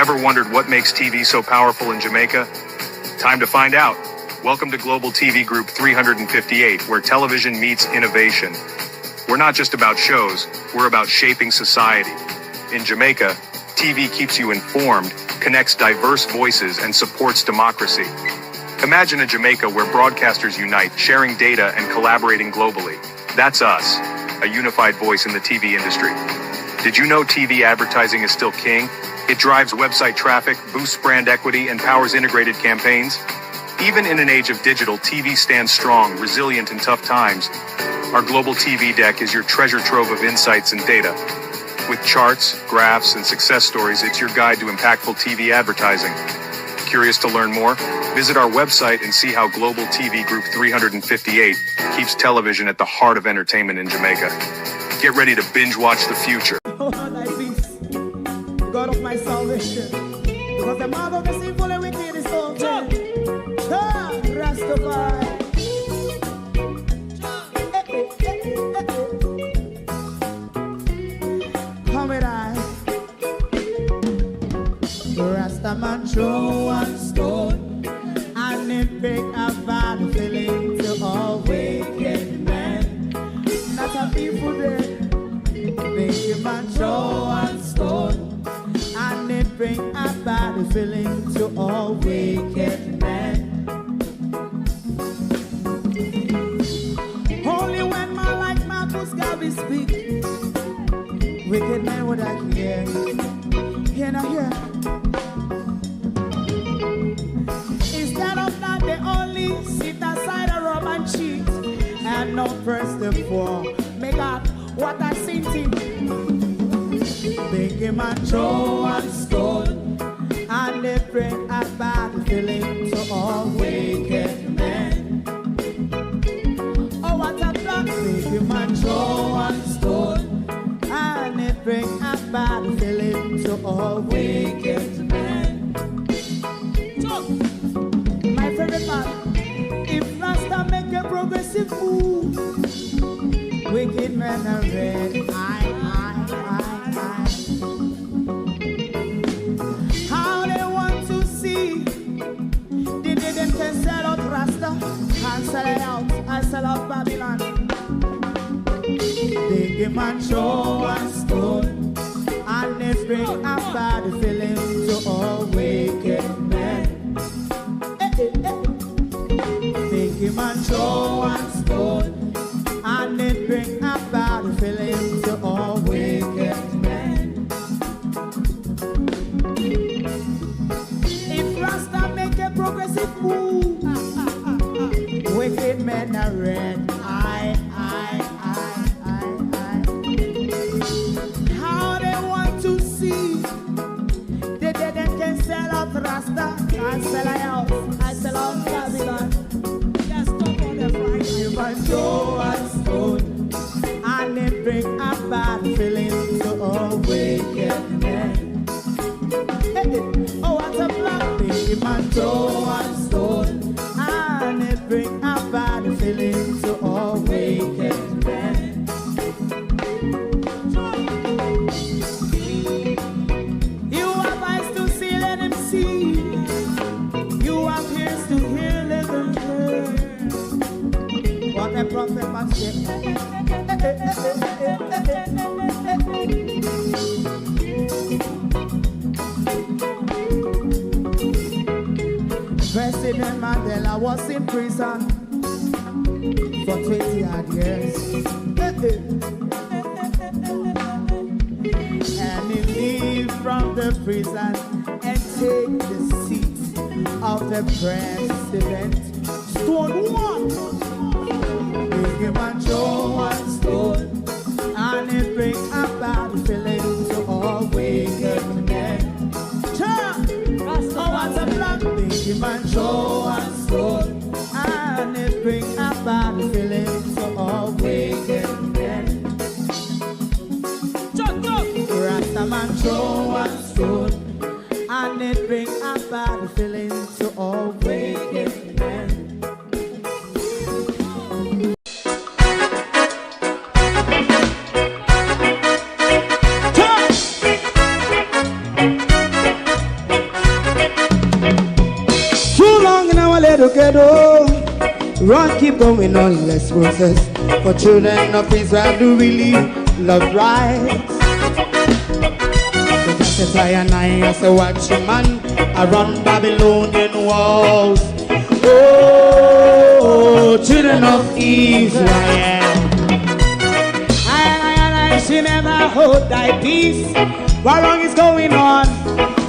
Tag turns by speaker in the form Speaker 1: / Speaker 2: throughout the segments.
Speaker 1: Ever wondered what makes TV so powerful in Jamaica? Time to find out. Welcome to Global TV Group 358, where television meets innovation. We're not just about shows, we're about shaping society. In Jamaica, TV keeps you informed, connects diverse voices, and supports democracy. Imagine a Jamaica where broadcasters unite, sharing data and collaborating globally. That's us, a unified voice in the TV industry. Did you know TV advertising is still king? It drives website traffic, boosts brand equity, and powers integrated campaigns. Even in an age of digital, TV stands strong, resilient in tough times. Our global TV deck is your treasure trove of insights and data. With charts, graphs, and success stories, it's your guide to impactful TV advertising. Curious to learn more? Visit our website and see how Global TV Group 358 keeps television at the heart of entertainment in Jamaica. Get ready to binge watch the future.
Speaker 2: Oh, thy peace, God of my salvation, because the mouth of the sinful and wicked is open. Rastafari. Come with I. Rastaman throw one stone, and it break a bad feeling to all wicked men. Not a people there. Make a man throw one stone, and it bring a bad feeling to all wicked men. Only when man like Marcus Garvey speak, wicked men would I hear. Hear now hear. Instead of that, they only sit aside and rob and cheat, and not first and for. Make God what I seen to make him a throw one stone, and they bring a bad feeling to all wicked men. Oh, what a plan! Make him a throw one stone, and they bring a bad feeling to all wicked men. So, my favorite part, if Rasta make a progressive move, wicked men are red, I. How they want to see, they didn't can sell out Rasta, and sell it out, and sell out Babylon. They give man show one stone, and they bring a bad feeling to all wicked men. They give man show one stone, and it bring a bad feeling to all wicked men. If Rasta make a progressive move, wicked men are red. I. How they want to see, they can sell out Rasta, and sell out, I sell out Babylon. Just stop on the Friday. You might go and stone, and it bring a bad feeling to all wicked men. Oh, what a black thing, you might go and stone, and it bring a bad feeling to all wicked men. You have eyes to see, let him see. You have ears to hear, let them hear. What a prophet must say. President Mandela was in prison for 20 odd years. And he leave from the prison and take the seat of the president. Stone one. Big him and throw one stone, and it bring a bad feeling to all wicked men. Oh, what's a black? Big him and throw one stone, and it bring a bad feeling to all wicked men. Rastaman throw one stone, and it bring a bad feeling to all wicked men. said, oh, run, keep going on, let's process. For children of Israel do really love rights. So just as I and I as a watching man around Babylonian walls. Oh, children of Israel, I should never hold thy peace. What wrong is going on?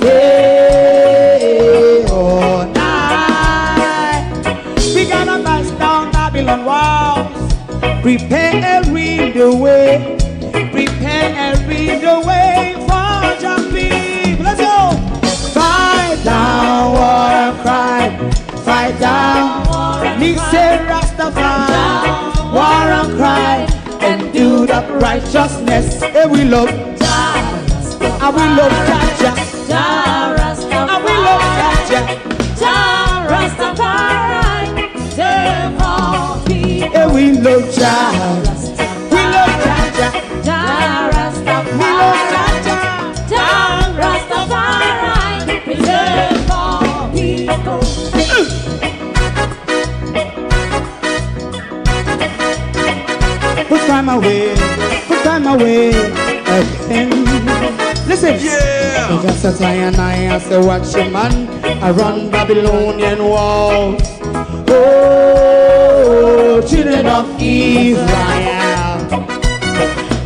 Speaker 2: Hey, oh, night. We gotta bust down Babylon walls. Prepare the way. Prepare the way for your people. Let's go. Fight down, war and cry. Fight down, me say Rastafari. War and cry and do that righteousness. And we love Jah, and we love Jah, and we love Jah, Rastafari. And we love Jah, we love Jah, we love Jah, Rastafari. Preserve all people. Put time away again. Listen, yeah. Just as I and I as a watching man around Babylonian walls. Oh, children of Israel,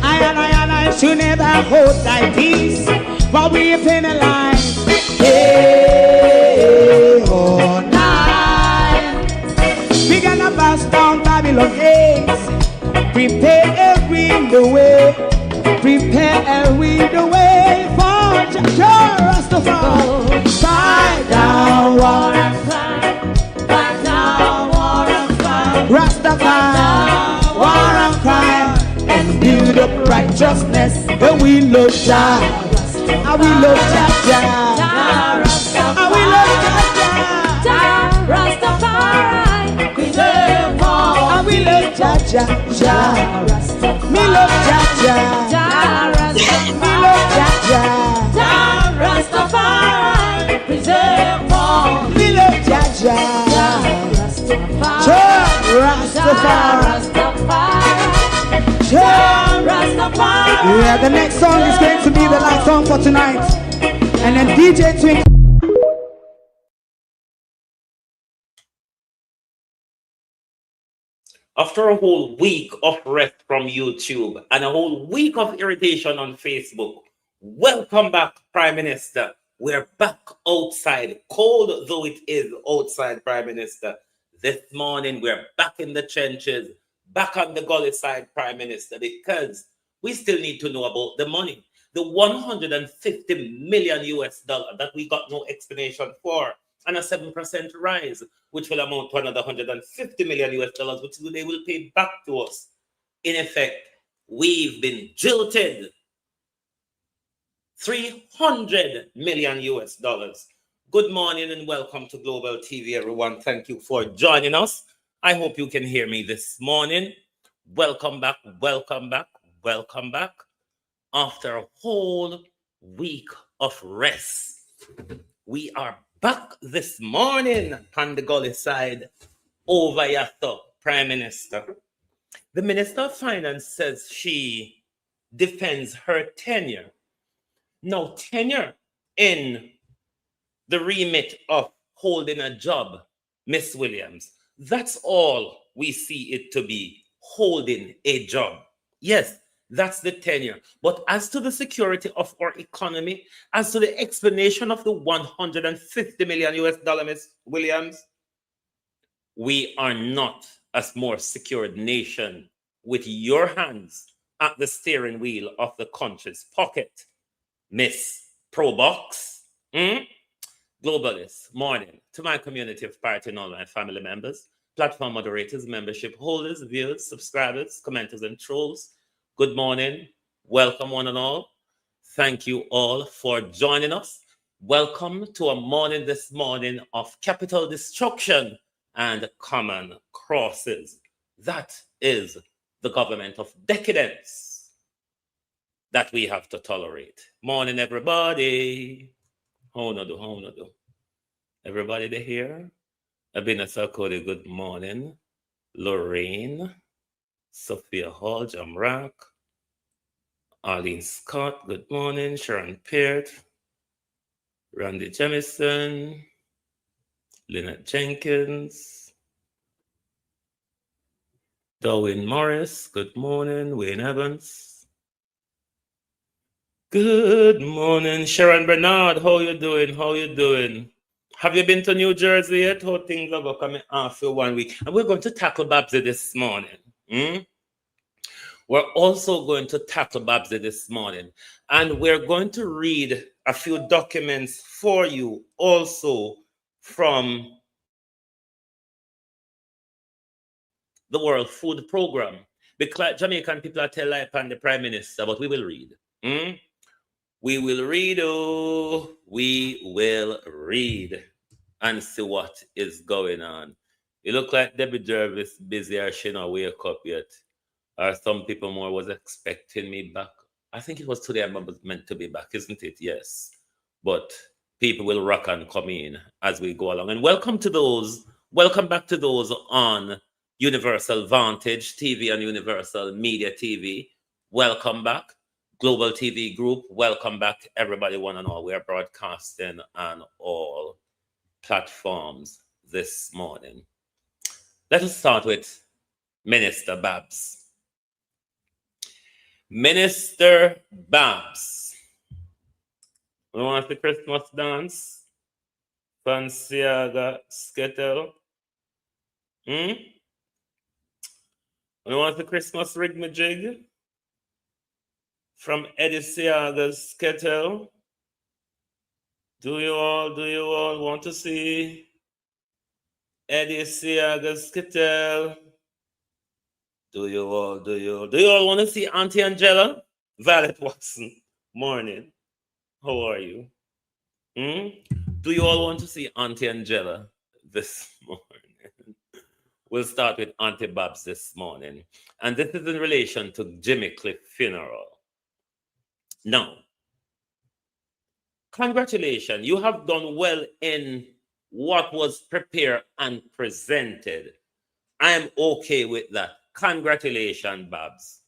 Speaker 2: I and I should never hold thy peace while we are penalized. Hey, oh, night. We gonna bust down Babylon gates. Prepare the way. Prepare the way for Jah Rastafari. Fight down, war and cry. Fight down, war and cry. Rastafari, war and cry. And build up righteousness. And we love Jah. And we love Jah. And we love Jah. Rastafari. Preserve all. And we love Jah. Me love Jah. Me love Jah. Rastafari. Preserve all. Me love Jah. Rastafari. Yeah, the next song is going to be the last song for tonight. And then DJ Twin.
Speaker 3: After a whole week of rest from YouTube and a whole week of irritation on Facebook, welcome back, Prime Minister. We're back outside, cold though it is outside, Prime Minister. This morning, we're back in the trenches, back on the gully side, Prime Minister, because we still need to know about the money. The 150 million US dollar that we got no explanation for, and a 7% rise, which will amount to another 150 million US dollars, which they will pay back to us. In effect, we've been jilted 300 million US dollars. Good morning and welcome to Global TV, everyone. Thank you for joining us. I hope you can hear me this morning. Welcome back, welcome back, welcome back. After a whole week of rest, we are back this morning on the gully side over yonder, Prime Minister. The Minister of Finance says she defends her tenure. Now, tenure in the remit of holding a job, Miss Williams, that's all we see it to be, holding a job. Yes, that's the tenure. But as to the security of our economy, as to the explanation of the 150 million US dollar, Miss Williams, we are not a more secured nation with your hands at the steering wheel of the country's pocket, Miss Probox. Globalists, morning to my community of party and online family members, platform moderators, membership holders, viewers, subscribers, commenters, and trolls. Good morning. Welcome, one and all. Thank you all for joining us. Welcome to a morning this morning of capital destruction and common crosses. That is the government of decadence that we have to tolerate. Morning, everybody. How no do? Everybody there here? Abina Sarkodie, good morning. Lorraine, Sophia Hall, Jamrock, Arlene Scott, good morning. Sharon Peart, Randy Jemison, Lynette Jenkins, Darwin Morris, good morning. Wayne Evans, good morning. Sharon Bernard, how you doing? How you doing? Have you been to New Jersey yet? How things are going coming after 1 week? And we're going to tackle Babsy this morning. We're also going to tackle Babsy this morning. And we're going to read a few documents for you also from the World Food Program. Because Jamaican people are telling upon the Prime Minister, but we will read. We will read, we will read and see what is going on. You look like Debbie Jervis busy or she not wake up yet. Or some people more was expecting me back. I think it was today I was meant to be back, isn't it? Yes. But people will rock and come in as we go along. And welcome back to those on Universal Vantage TV and Universal Media TV. Welcome back. Global TV Group, welcome back, everybody, one and all. We are broadcasting on all platforms this morning. Let us start with Minister Babs. Minister Babs. We want the Christmas dance? Fanciaga Skettle. We want the Christmas rigmajig? From Eddie Seaga's Kettle. Do you all want to see Eddie Seaga's Kettle? Do you all want to see Auntie Angela? Violet Watson, morning. How are you? Do you all want to see Auntie Angela this morning? We'll start with Auntie Babs this morning. And this is in relation to Jimmy Cliff funeral. Now, congratulations. You have done well in what was prepared and presented. I am okay with that. Congratulations, Babs.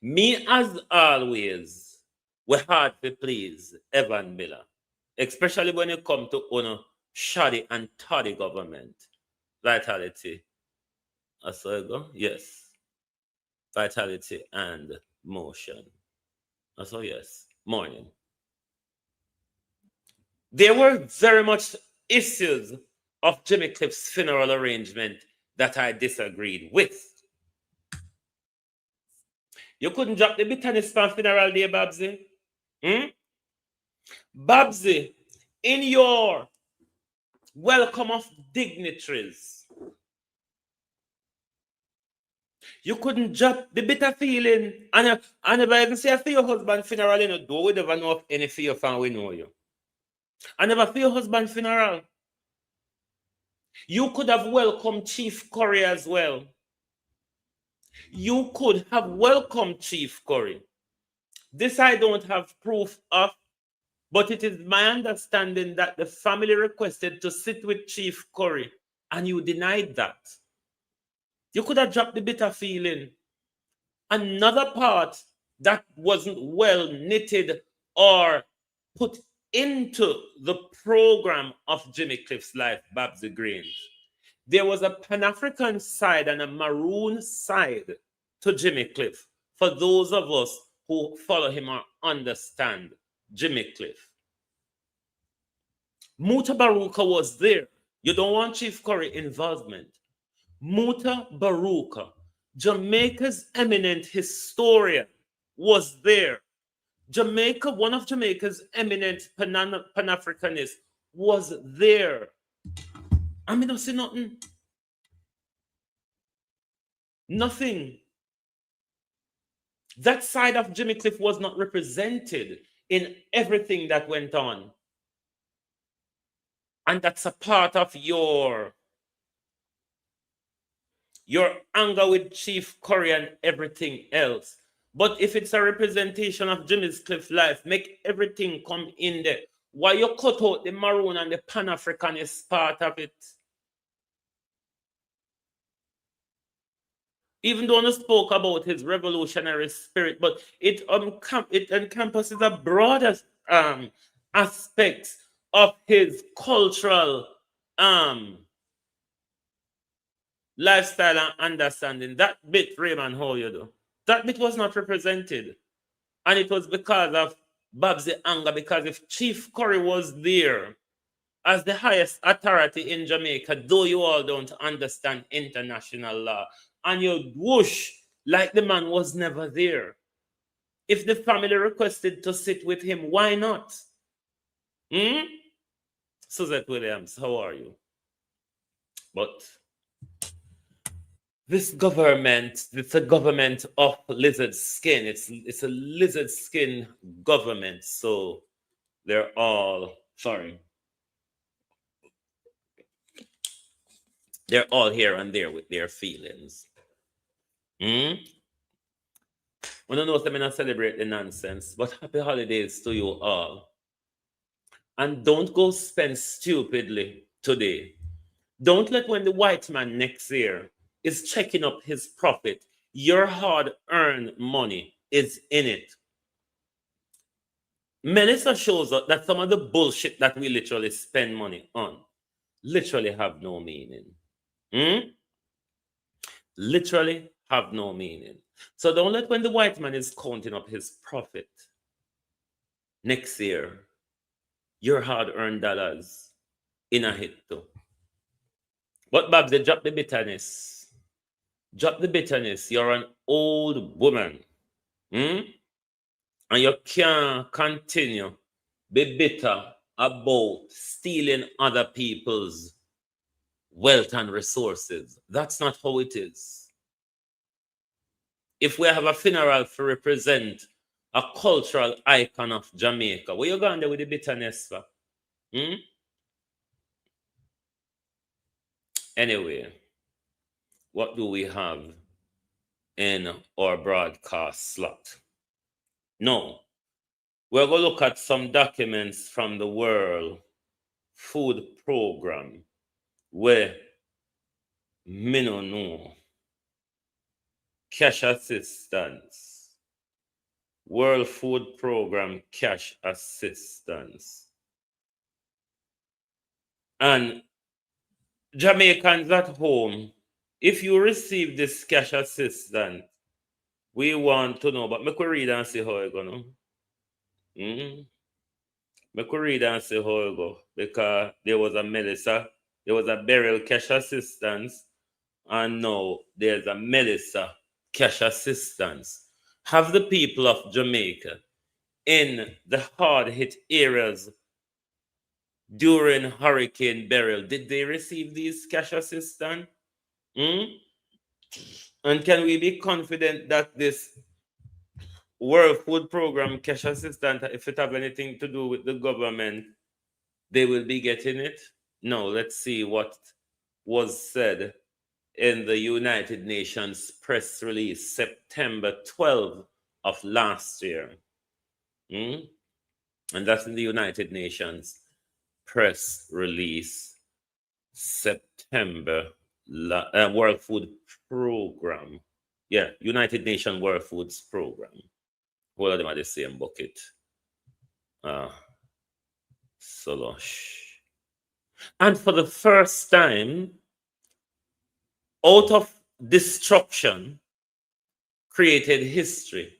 Speaker 3: Me, as always, we're hard to please Evan Miller, especially when it comes to shoddy and toddy government. Vitality. I saw it go? Yes. Vitality and motion. I saw yes. Morning. There were very much issues of Jimmy Cliff's funeral arrangement that I disagreed with. You couldn't drop the bitterness for funeral day, Babsy. Babsy, in your welcome of dignitaries, you couldn't drop the bitter feeling. And I never even say for your husband funeral, you know, do we never know of any for your fan we know you. I never for your husband funeral. You could have welcomed Chief Curry as well. You could have welcomed Chief Curry. This I don't have proof of, but it is my understanding that the family requested to sit with Chief Curry, and you denied that. You could have dropped the bitter feeling. Another part that wasn't well knitted or put into the program of Jimmy Cliff's life, Babsy Grange. There was a Pan-African side and a Maroon side to Jimmy Cliff. For those of us who follow him or understand Jimmy Cliff. Muta Baruka was there. You don't want Chief Curry involvement. Muta Baruka, Jamaica's eminent historian, was there. Jamaica, one of Jamaica's eminent Pan-Africanists, was there. I mean, I see nothing. Nothing. That side of Jimmy Cliff was not represented in everything that went on. And that's a part of your anger with Chief Curry and everything else. But if it's a representation of Jimmy Cliff's life, make everything come in there. Why you cut out the maroon and the Pan-Africanist part of it? Even though I spoke about his revolutionary spirit, but it encompasses a broader aspect of his cultural lifestyle and understanding. That bit, Raymond, how you do? That bit was not represented. And it was because of Babsy anger, because if Chief Curry was there as the highest authority in Jamaica, though you all don't understand international law, and you whoosh like the man was never there. If the family requested to sit with him, why not? Suzette Williams, how are you? But this government, it's a government of lizard skin. It's a lizard skin government. So they're all, sorry, they're all here and there with their feelings. I don't know if I'm going to celebrate the nonsense, but happy holidays to you all. And don't go spend stupidly today. Don't let when the white man next year is checking up his profit, your hard-earned money is in it. Melissa shows us that some of the bullshit that we literally spend money on literally have no meaning. Literally have no meaning. So don't let when the white man is counting up his profit next year, your hard-earned dollars in a hit too. But Babs, they drop the bitterness. Drop the bitterness. You're an old woman. And you can't continue be bitter about stealing other people's wealth and resources. That's not how it is. If we have a funeral to represent a cultural icon of Jamaica, where you going there with the bitterness for? Anyway, what do we have in our broadcast slot? No, we're going to look at some documents from the World Food Program where me no know cash assistance, World Food Program cash assistance. And Jamaicans at home, if you receive this cash assistance, we want to know, but me could read and see how it go now. Me could read and see how it go, because there was a Melissa, there was a burial cash assistance, and now there's a Melissa cash assistance. Have the people of Jamaica in the hard-hit areas during Hurricane Beryl, did they receive these cash assistance? And can we be confident that this World Food Program cash assistance, if it have anything to do with the government, they will be getting it? No, let's see what was said in the United Nations press release September 12 of last year. And that's in the United Nations press release September World Food Program. Yeah, United Nations World Foods Program. All of them are the same bucket. Solosh. And for the first time, out of destruction, created history.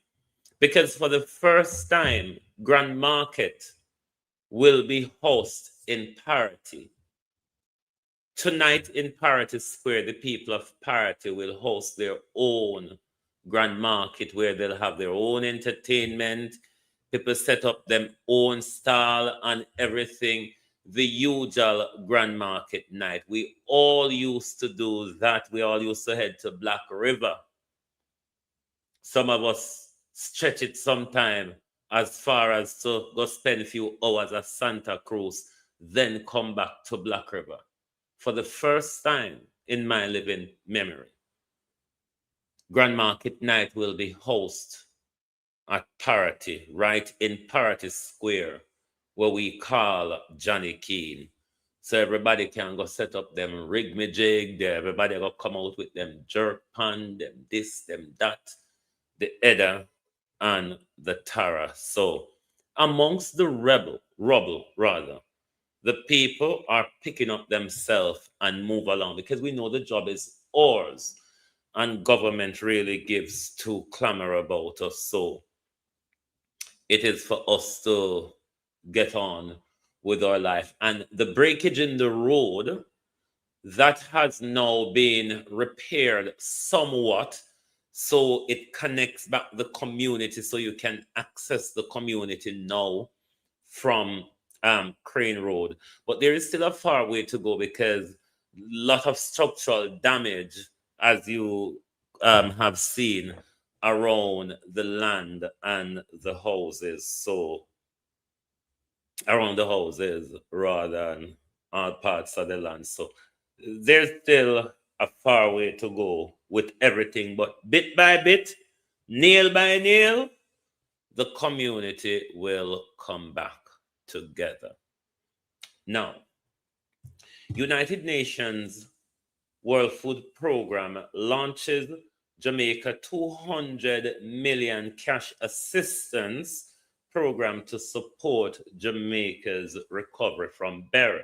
Speaker 3: Because for the first time, Grand Market will be hosted in Parity. Tonight in Parity Square, the people of Parity will host their own Grand Market where they'll have their own entertainment. People set up their own stall and everything. The usual Grand Market night. We all used to do that. We all used to head to Black River. Some of us stretch it sometime as far as to go spend a few hours at Santa Cruz, then come back to Black River. For the first time in my living memory, Grand Market Night will be hosted at Parity, right in Parity Square, what we call Johnny Keane. So everybody can go set up them rigmajig there. Everybody go come out with them jerk pan, them this, them that, the Edda and the Tara. So amongst the rubble rather, the people are picking up themselves and move along because we know the job is ours and government really gives to clamor about us. So it is for us to get on with our life. And the breakage in the road that has now been repaired somewhat, so it connects back the community, so you can access the community now from Crane Road. But there is still a far way to go because a lot of structural damage, as you have seen, around the land and the houses. So around the houses rather than all parts of the land. So there's still a far way to go with everything, but bit by bit, nail by nail, the community will come back together. Now, United Nations World Food Program launches Jamaica 200 million cash assistance program to support Jamaica's recovery from beryl.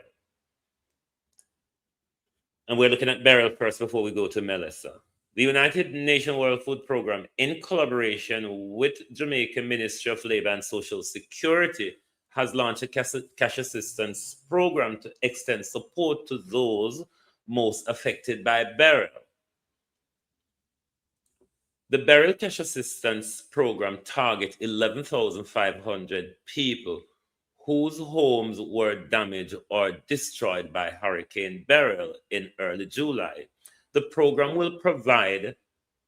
Speaker 3: And we're looking at beryl first before we go to Melissa. The United Nations World Food Program, in collaboration with Jamaican Ministry of Labor and Social Security, has launched a cash assistance program to extend support to those most affected by beryl. The Beryl Cash Assistance Program targets 11,500 people whose homes were damaged or destroyed by Hurricane Beryl in early July. The program will provide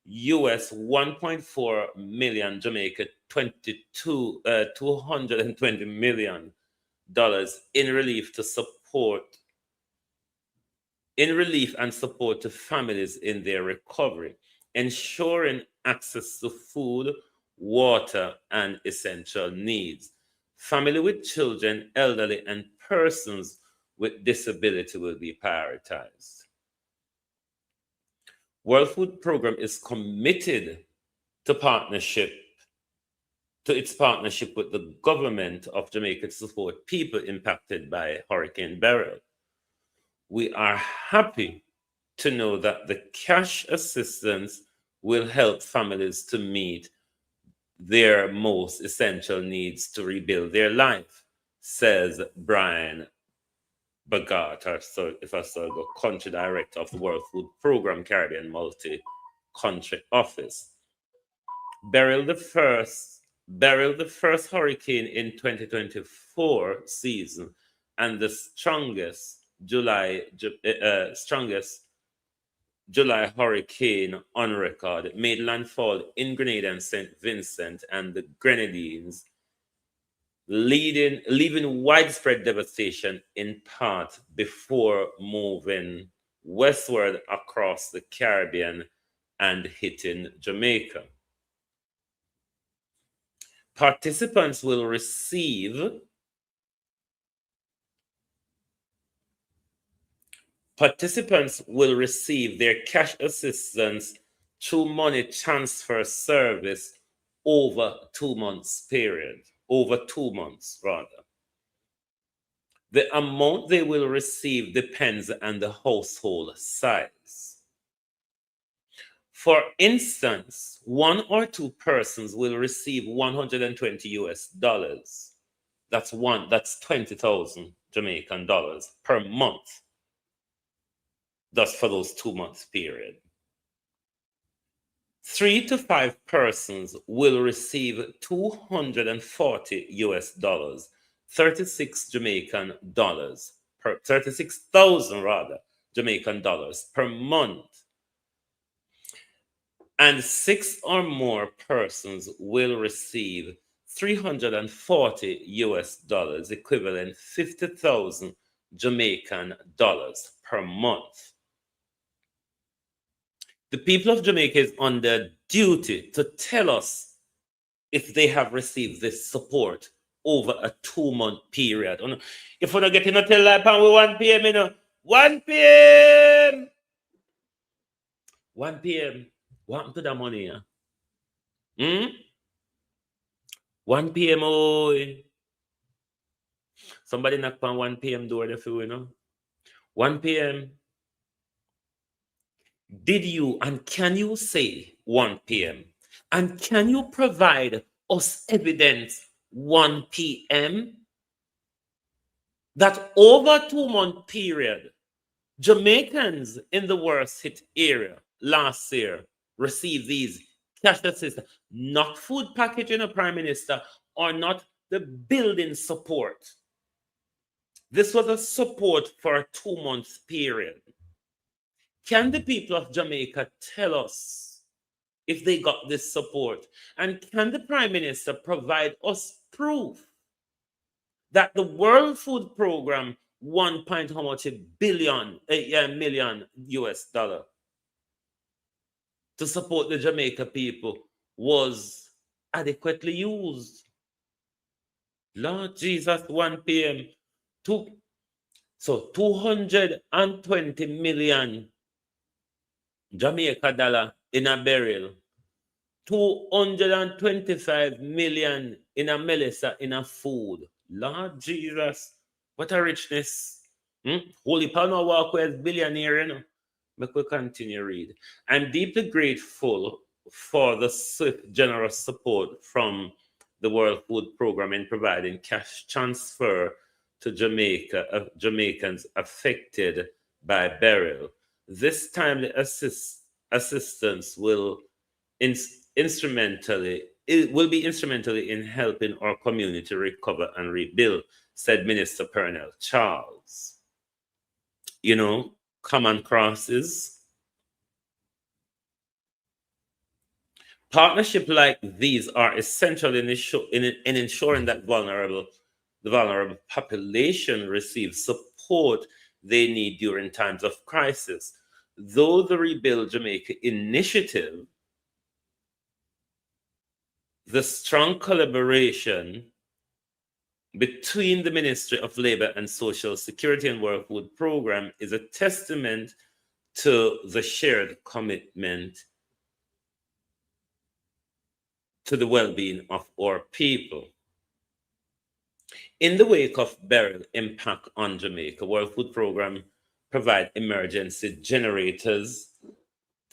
Speaker 3: US 1.4 million Jamaica $220 million in relief and support to families in their recovery, ensuring access to food, water, and essential needs. Family with children, elderly, and persons with disability will be prioritized. World Food Program is committed to its partnership with the government of Jamaica to support people impacted by Hurricane Beryl. We are happy to know that the cash assistance will help families to meet their most essential needs to rebuild their life, says Brian Bogart, if I still go, country director of the World Food Program Caribbean Multi-Country Office. Beryl, the first hurricane in 2024 season and the strongest July hurricane on record, made landfall in Grenada and St. Vincent and the Grenadines, leaving widespread devastation in part before moving westward across the Caribbean and hitting Jamaica. Participants will receive their cash assistance through money transfer service over 2 months rather. The amount they will receive depends on the household size. For instance, 1 or 2 persons will receive $120. That's 20,000 Jamaican dollars per month. That's for those 2 months period. 3 to 5 persons will receive $240, 36,000 rather Jamaican dollars per month. And 6 or more persons will receive $340, equivalent 50,000 Jamaican dollars per month. The people of Jamaica is under duty to tell us if they have received this support over a 2-month period. If we're not getting a tell like 1 p.m., you know, 1 p.m. 1 p.m. What happened to the money? 1 p.m. Oh, somebody knock on 1 p.m. door the you know. 1 p.m. Did you and can you say 1 p.m.? And can you provide us evidence 1 p.m. that over a 2-month period, Jamaicans in the worst hit area last year received these cash assistance, not food packaging, Prime Minister, or not the building support. This was a support for a 2-month period. Can the people of Jamaica tell us if they got this support? And can the Prime Minister provide us proof that the World Food Program, million US dollar to support the Jamaica people was adequately used? Lord Jesus, 1 p.m. So 220 million Jamaica dollar in a barrel, 225 million in a melissa in a food. Lord Jesus, what a richness. Holy Pano Walkway is billionaire, you know. But we continue read. I'm deeply grateful for the swift, generous support from the World Food Program in providing cash transfer to Jamaicans affected by burial. This timely assistance will be instrumentally in helping our community recover and rebuild, said Minister Pernell Charles. You know, common crosses. Partnerships like these are essential in ensuring that the vulnerable population receives support they need during times of crisis. Though the Rebuild Jamaica initiative, the strong collaboration between the Ministry of Labor and Social Security and World Food Program is a testament to the shared commitment to the well-being of our people. In the wake of burial impact on Jamaica, World Food Program provide emergency generators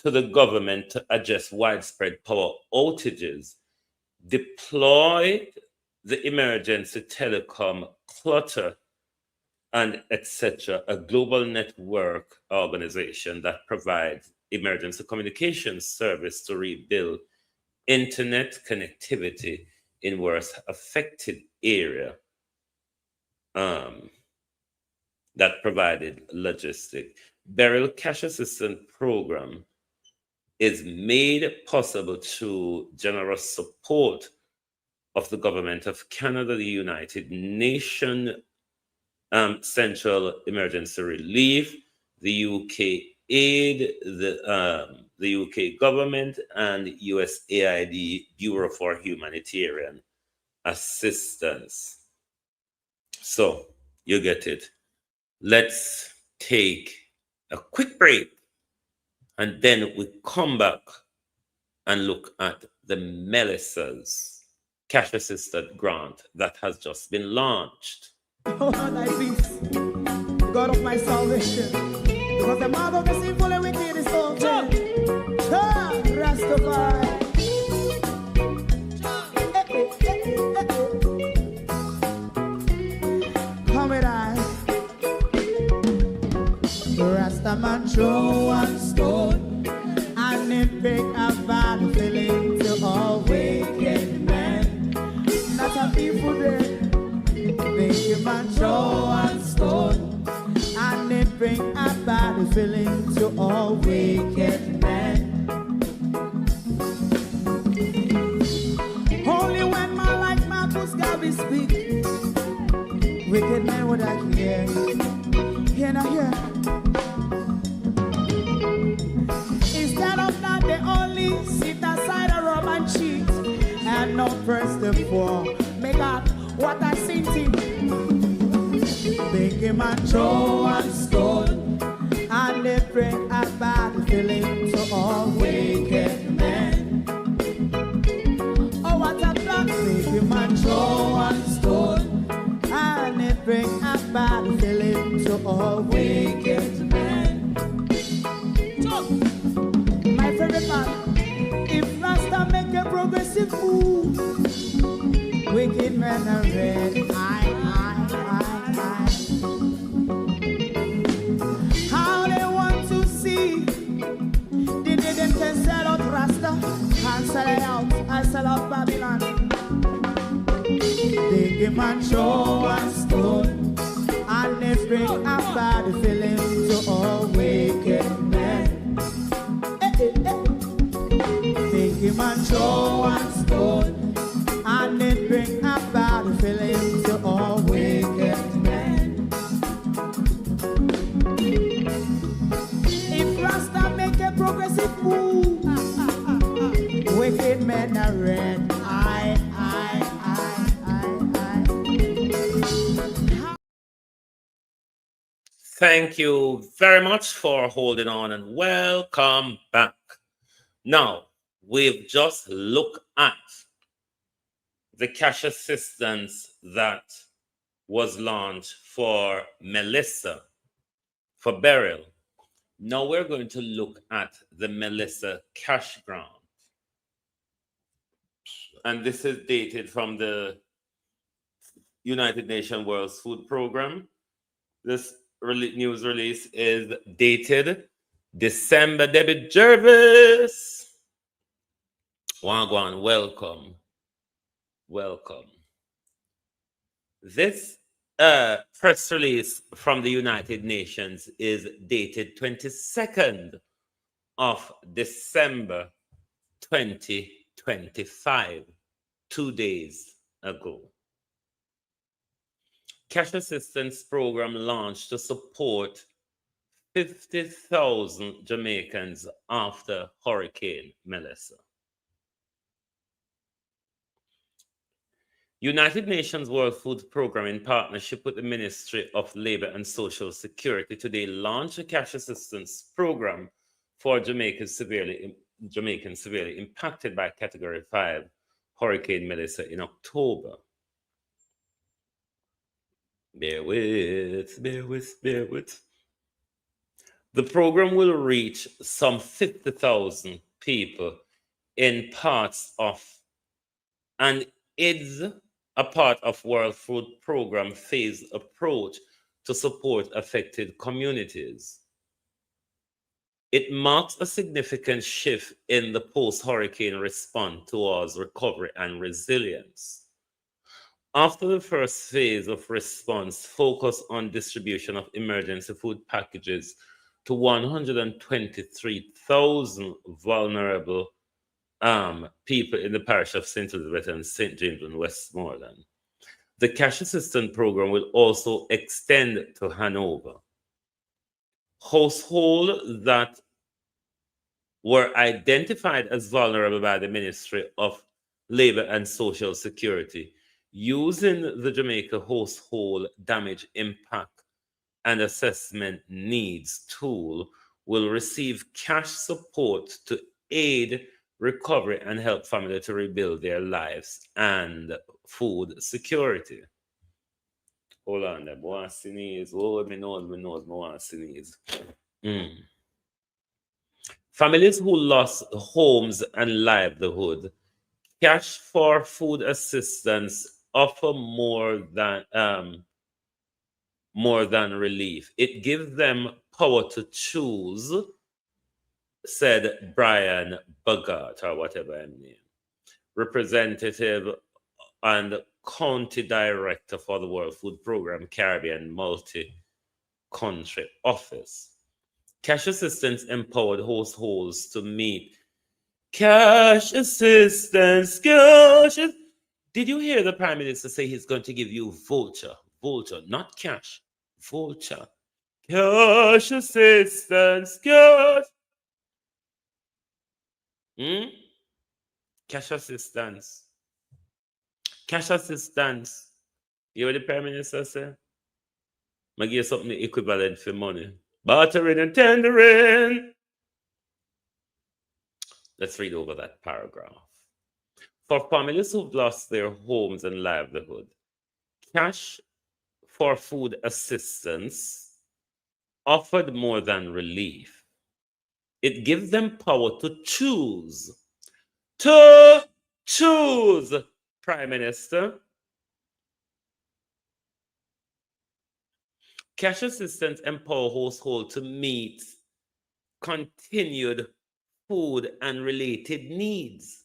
Speaker 3: to the government to address widespread power outages, deployed the emergency telecom clutter, and etc., a global network organization that provides emergency communications service to rebuild internet connectivity in worst affected area, that provided logistic. Burial Cash Assistance Program is made possible through generous support of the Government of Canada, the United Nations, Central Emergency Relief, the UK Aid, the UK government, and USAID, Bureau for Humanitarian Assistance. So, you get it. Let's take a quick break, and then we come back and look at the Melissa's cash assistant grant that has just been launched.
Speaker 2: Oh, thy peace, God of my salvation, because the mouth of the sinful and wicked is open. Rastafari. Come with I. Rastaman throw one stone, and it pick a bad feeling to all wicked men. Not a people there. Make a man throw one stone, and it bring a bad feeling to all wicked men. Only when man like Marcus Garvey speak, wicked men would I hear. Hear now hear. Instead of that, they only sit aside and rub and cheat and not press the poor. May God what I seen him. Make him a throw and stone, and they bring a bad feeling to all wicked men. Oh, what a block, make him a throw and stone, and they bring a bad feeling to all wicked men. So, my favorite man, if Rasta make a progressive move, wicked men are red, I. How they want to see, they didn't can sell out Rasta, and sell it out, and sell out Babylon. They give man show and stone, and they bring a bad feeling to all wicked men. They give man show and stone, and they bring a bad feeling to all wicked men. If Rasta make a progressive move, wicked men are red.
Speaker 3: Thank you very much for holding on and welcome back. Now, we've just looked at the cash assistance that was launched for Melissa for burial. Now we're going to look at the Melissa cash grant. And this is dated from the United Nations World Food Program. This news release is dated December. David Jervis. Wagwan, welcome. Welcome. This press release from the United Nations is dated 22nd of December 2025, 2 days ago. Cash assistance program launched to support 50,000 Jamaicans after Hurricane Melissa. United Nations World Food Program, in partnership with the Ministry of Labor and Social Security, today launched a cash assistance program for Jamaicans severely impacted by Category 5 Hurricane Melissa in October. Bear with. The program will reach some 50,000 people in parts of, and is a part of World Food Program phased approach to support affected communities. It marks a significant shift in the post-hurricane response towards recovery and resilience. After the first phase of response focused on distribution of emergency food packages to 123,000 vulnerable people in the parish of St. Elizabeth and St. James and Westmoreland, the cash assistance program will also extend to Hanover. Households that were identified as vulnerable by the Ministry of Labor and Social Security using the Jamaica Household Damage Impact and Assessment Needs tool will receive cash support to aid recovery and help families to rebuild their lives and food security. Hold on, that boy sneeze. Oh, me nose, sneeze. Families who lost homes and livelihood, cash for food assistance offer more than relief. It gives them power to choose, said Brian Bogart, or whatever his name, representative and county director for the World Food Program Caribbean Multi-Country Office. Cash assistance empowered households to meet cash assistance. Did you hear the Prime Minister say he's going to give you voucher, not cash, voucher. Cash assistance, cash. Cash assistance. Cash assistance You know what the Prime Minister said? I give you something equivalent for money. Bartering and tendering. Let's read over that paragraph. For families who've lost their homes and livelihood, cash for food assistance offered more than relief. It gives them power to choose. To choose, Prime Minister. Cash assistance empower households to meet continued food and related needs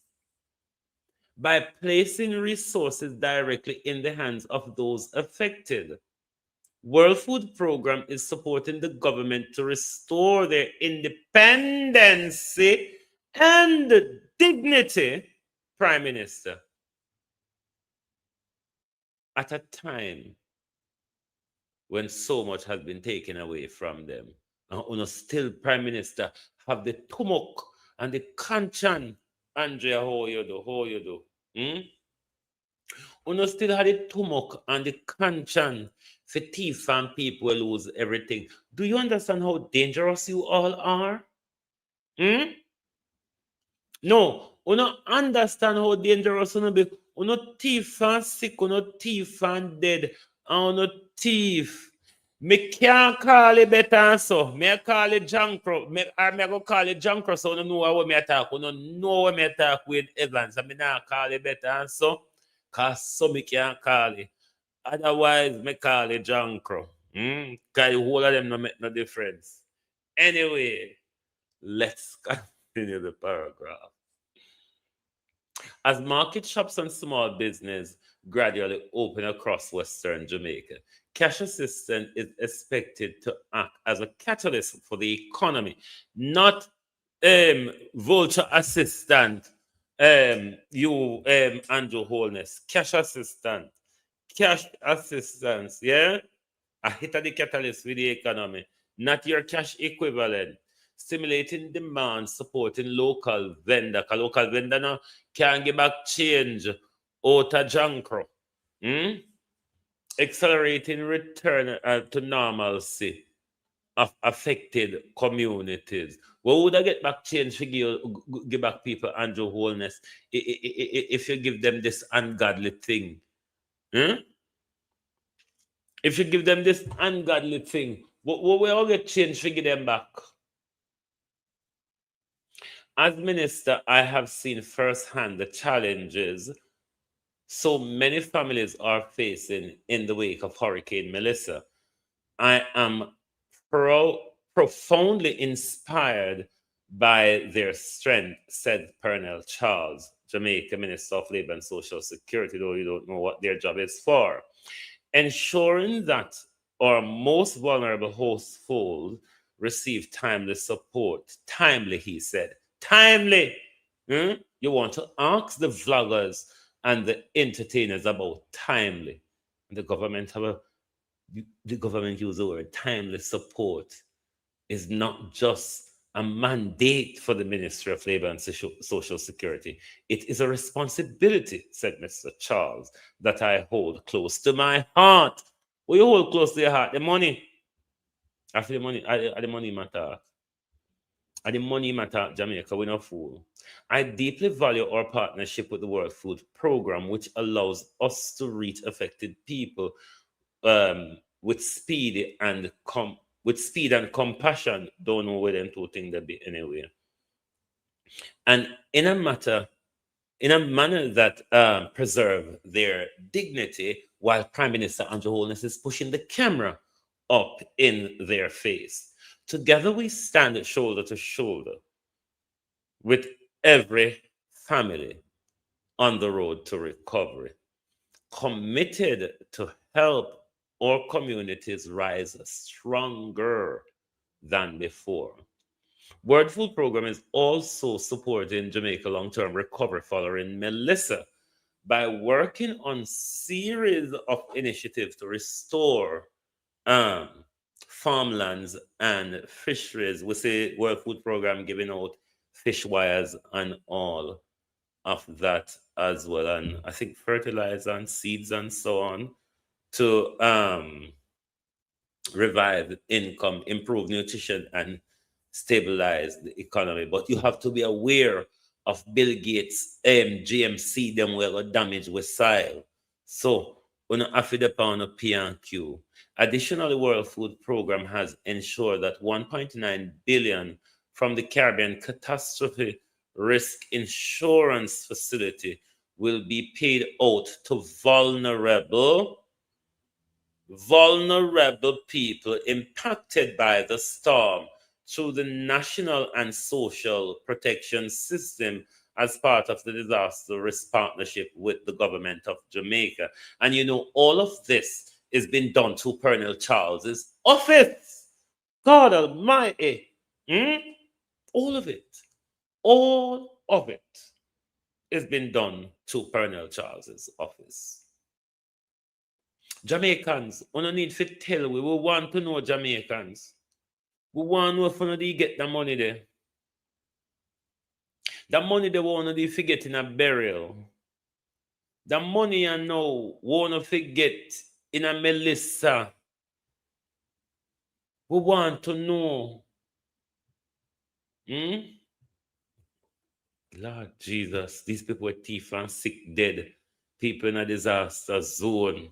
Speaker 3: by placing resources directly in the hands of those affected. World Food Program is supporting the government to restore their independence and dignity, Prime Minister, at a time when so much has been taken away from them. And still, Prime Minister, have the tumok and the conscience. Andrea, how you do? How you do? Still had the tumok and the conscience for thief and people will lose everything. Do you understand how dangerous you all are? No, understand how dangerous you be. Thief and sick, thief and dead, and thief. Me can't call it better so. Me call it Jankro. I go call it Jankro so you know what me attack. You know what me attack with Evans. I mean not call it better so. Cause so me can't call it. Otherwise, me call it Jankro. Cause the whole of them no make no difference. Anyway, let's continue the paragraph. As market shops and small business gradually open across Western Jamaica, cash assistance is expected to act as a catalyst for the economy, not vulture assistant, Andrew Holness, cash assistance, yeah? A hit of the catalyst with the economy, not your cash equivalent. Stimulating demand, supporting local vendor. Because local vendor now can give back change out of Jankro. Accelerating return to normalcy of affected communities. What would I get back change for give back people Andrew Wholeness if you give them this ungodly thing? If you give them this ungodly thing, what will all get change for give them back? As minister, I have seen firsthand the challenges so many families are facing in the wake of Hurricane Melissa. I am profoundly inspired by their strength, said Pernell Charles, Jamaica Minister of Labor and Social Security, though you don't know what their job is for. Ensuring that our most vulnerable households receive timely support. Timely, he said. Timely. You want to ask the vloggers and the entertainers about timely. The government use the word timely support is not just a mandate for the Ministry of Labor and Social Security. It is a responsibility, said Mr. Charles, that I hold close to my heart. What you hold close to your heart? The money. After the money, the money matter. And the money matter, Jamaica, we're not fool. I deeply value our partnership with the World Food Program, which allows us to reach affected people with speed and compassion. Don't know where them two things that be anyway. And in a manner that preserve their dignity, while Prime Minister Andrew Holness is pushing the camera up in their face. Together we stand shoulder to shoulder with every family on the road to recovery, committed to help our communities rise stronger than before. World Food Program is also supporting Jamaica long-term recovery following Melissa by working on series of initiatives to restore farmlands and fisheries. We see World Food Program giving out fish wires and all of that as well, and I think fertilizer and seeds and so on to revive income, improve nutrition, and stabilize the economy. But you have to be aware of Bill Gates GMC them will damage with soil. So when after the pound of P&Q. Additionally, World Food Program has ensured that 1.9 billion from the Caribbean Catastrophe Risk Insurance Facility will be paid out to vulnerable people impacted by the storm through the National and Social Protection System as part of the disaster risk partnership with the government of Jamaica. And you know, all of this is being done through Colonel Charles's office. God Almighty. All of it. All of it is being done through Colonel Charles's office. Jamaicans, we don't need to tell we want to know Jamaicans. We want to know if we get the money there. The money they want to forget in a burial. The money I know want to forget in a Melissa. We want to know. Lord Jesus, these people were thief and sick, dead. People in a disaster zone.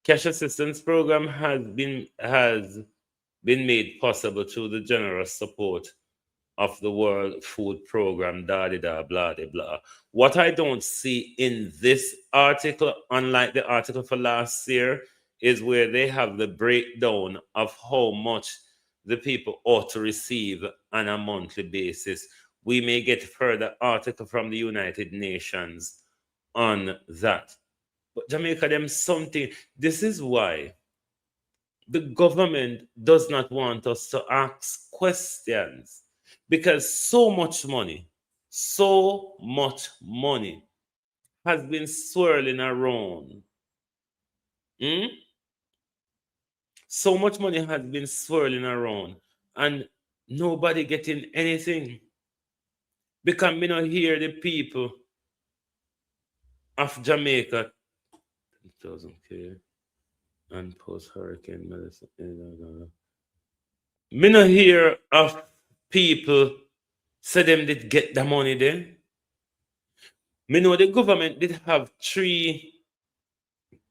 Speaker 3: Cash assistance program has been made possible through the generous support of the World Food Program, blah, blah, blah. What I don't see in this article, unlike the article for last year, is where they have the breakdown of how much the people ought to receive on a monthly basis. We may get further article from the United Nations on that. But Jamaica, them something. This is why the government does not want us to ask questions, because so much money has been swirling around. So much money has been swirling around and nobody getting anything. Because me not hear the people of Jamaica 10,000K and post hurricane medicine. Me not hear of people say them did get the money there. Me know the government did have 3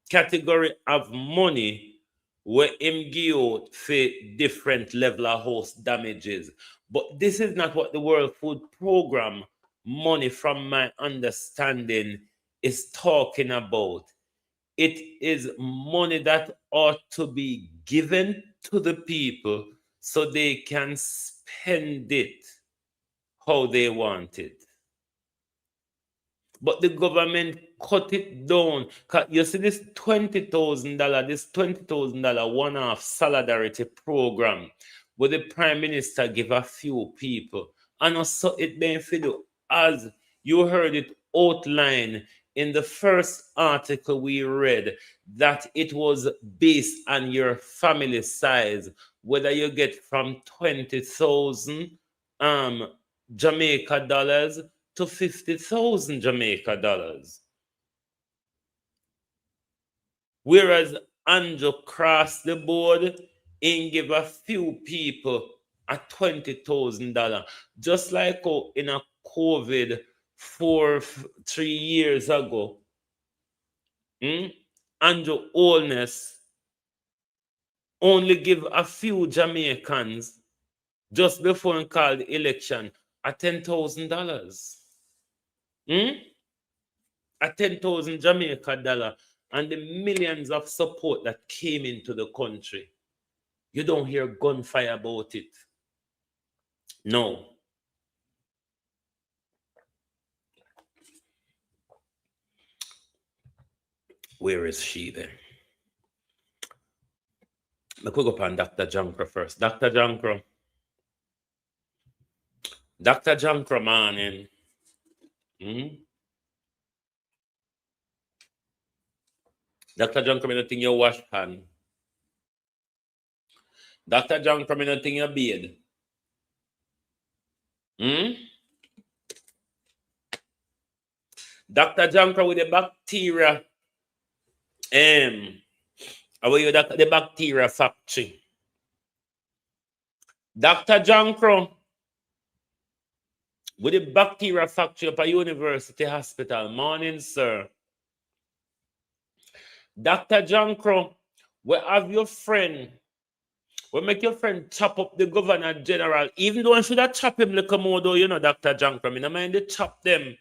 Speaker 3: category of money where him give out for different level of host damages. But this is not what the World Food Program money, from my understanding, is talking about. It is money that ought to be given to the people so they can spend it how they want it. But the government cut it down. You see this $20,000 one-off solidarity program where the Prime Minister give a few people. And also it benefit, as you heard it outlined in the first article we read, that it was based on your family size, whether you get from 20,000 Jamaica dollars to 50,000 Jamaica dollars. Whereas Andrew crossed the board and give a few people a $20,000, just like in a COVID 3 years ago. Andrew Holness only give a few Jamaicans just before he called the election a $10,000. A 10,000 Jamaica dollar, and the millions of support that came into the country. You don't hear gunfire about it. No. Where is she then? Let me go up on Dr. Jankro first. Dr. Jankro. Dr. Jankro, morning. Dr. Jankro, I don't think you wash hand. Dr. Jankro, I don't think you bathe. Dr. Jankro with the bacteria. Away with the bacteria factory. Dr. Jankro with the bacteria factory up at University Hospital. Morning, sir. Dr. Jankro, where have your friend? We make your friend chop up the governor general, even though I should have chop him like a modo, you know, Dr. Jankro. Me no mind they chop them.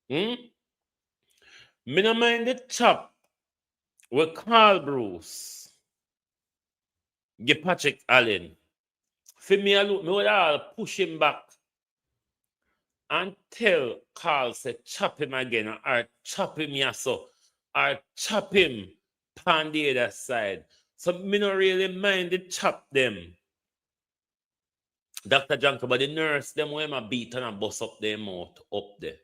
Speaker 3: Me no mind they chop with Carl Bruce. Get Patrick Allen. For me, me would all push him back and tell Carl say chop him again, or chop him yaso, or chop him on the other side. So me no really mind they chop them. Dr. Janko, but the nurse, them when I beat and bust up their mouth up there.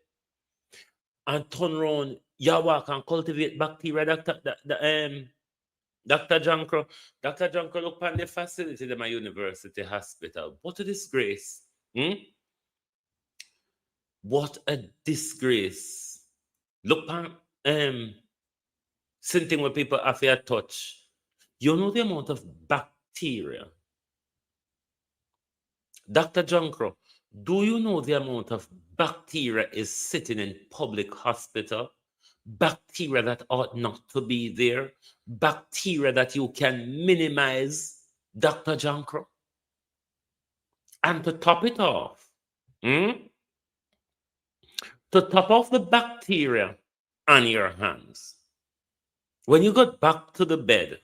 Speaker 3: And turn around, you walk and cultivate bacteria, Dr. Janko. Dr. Janko look on the facility of my university hospital. What a disgrace. What a disgrace. Look on something where people have to touch. You know the amount of bacteria. Dr. Jankro, do you know the amount of bacteria is sitting in public hospital? Bacteria that ought not to be there. Bacteria that you can minimize, Dr. Jankro. And to top it off, to top off the bacteria on your hands, when you got back to the bed,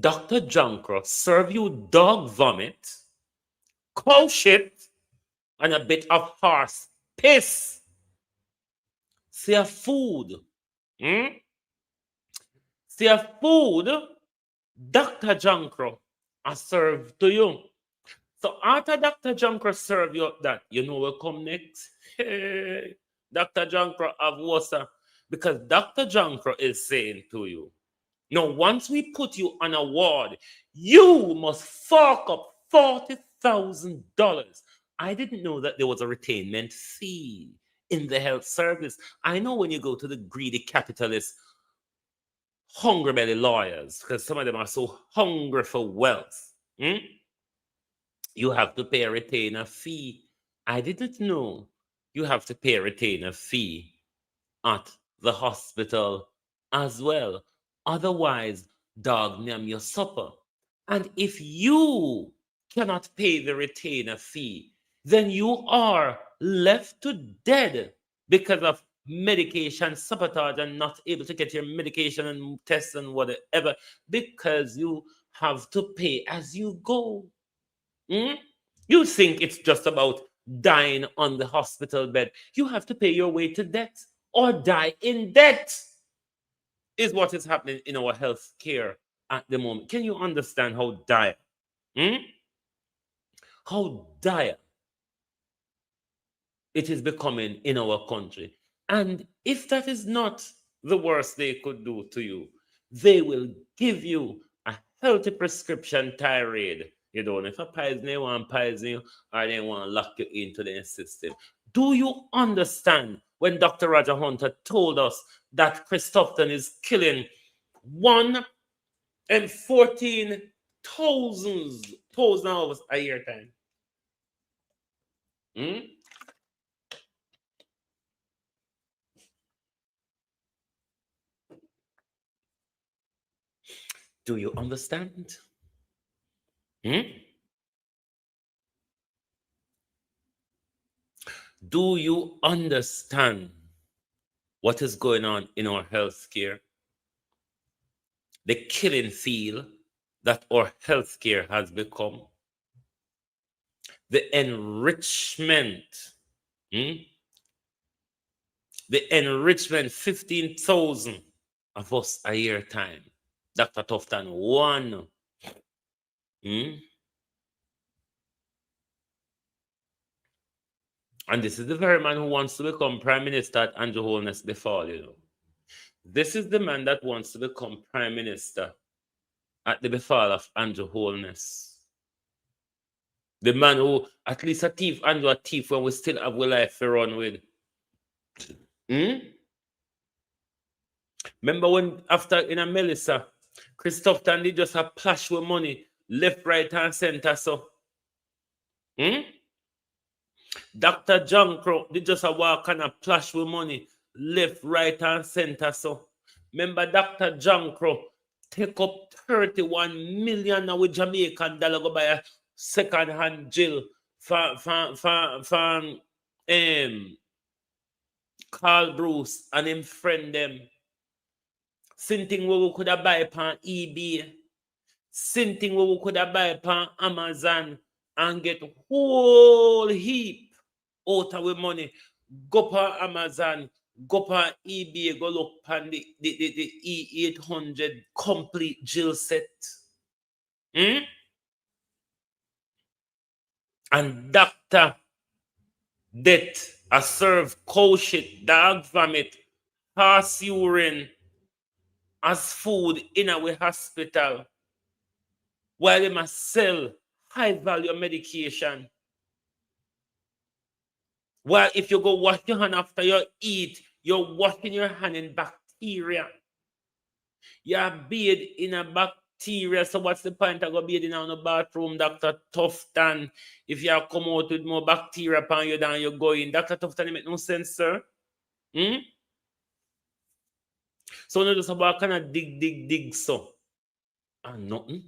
Speaker 3: Dr. Jankro serve you dog vomit, cow shit, and a bit of horse piss. See a food. See a food, Dr. Jankro, I serve to you. So after Dr. Jankro serve you up that, you know what come next? Hey, Dr. Jankro have water. Because Dr. Jankro is saying to you, now once we put you on a ward, you must fork up $40,000. I didn't know that there was a retainment fee in the health service. I know when you go to the greedy capitalist, hungry belly lawyers, because some of them are so hungry for wealth, you have to pay a retainer fee. I didn't know you have to pay a retainer fee at the hospital as well. Otherwise, dog name your supper. And if you cannot pay the retainer fee, then you are left to dead because of medication sabotage and not able to get your medication and tests and whatever, because you have to pay as you go. You think it's just about dying on the hospital bed. You have to pay your way to death or die in debt, is what is happening in our health care at the moment. Can you understand how dire? How dire it is becoming in our country. And if that is not the worst they could do to you, they will give you a healthy prescription tirade. You don't know if a poison, they want poison you or they want to lock you into their system. Do you understand when Dr. Roger Hunter told us that Christopherson is killing 114,000 hours a year time? Do you understand? Do you understand what is going on in our healthcare? The killing field that our healthcare has become. The enrichment. The enrichment, 15,000 of us a year time. Dr. Tufton, one. And this is the very man who wants to become prime minister at Andrew Holness before, you know. This is the man that wants to become prime minister at the befall of Andrew Holness. The man who, at least a thief, Andrew a thief when we still have a life to run with. Remember when after in a Melissa, Christoph Tandy just a plash with money, left, right, and center. So Dr. John Crow did just a walk and a plash with money, left, right, and center. So remember Dr. John Crow take up 31 million now with Jamaican dollar go buy a second-hand jail for Carl Bruce and him friend them. Same thing where we could have buy upon eBay. Same thing where we could have buy upon Amazon and get whole heap out of our money. Go upon Amazon, go upon eBay, go look upon the E800 complete jail set. And Dr. Death, a serve cow shit, dog vomit, horse urine as food in our hospital while they must sell high value medication. Well, if you go wash your hand after you eat, you're washing your hand in bacteria. You're bathed in a bacteria. So what's the point of go bathing in the bathroom, Dr. Tufton? If you come out with more bacteria upon you than you go in. Dr. Tufton, it make no sense, sir. So no just about kind of dig so. And nothing.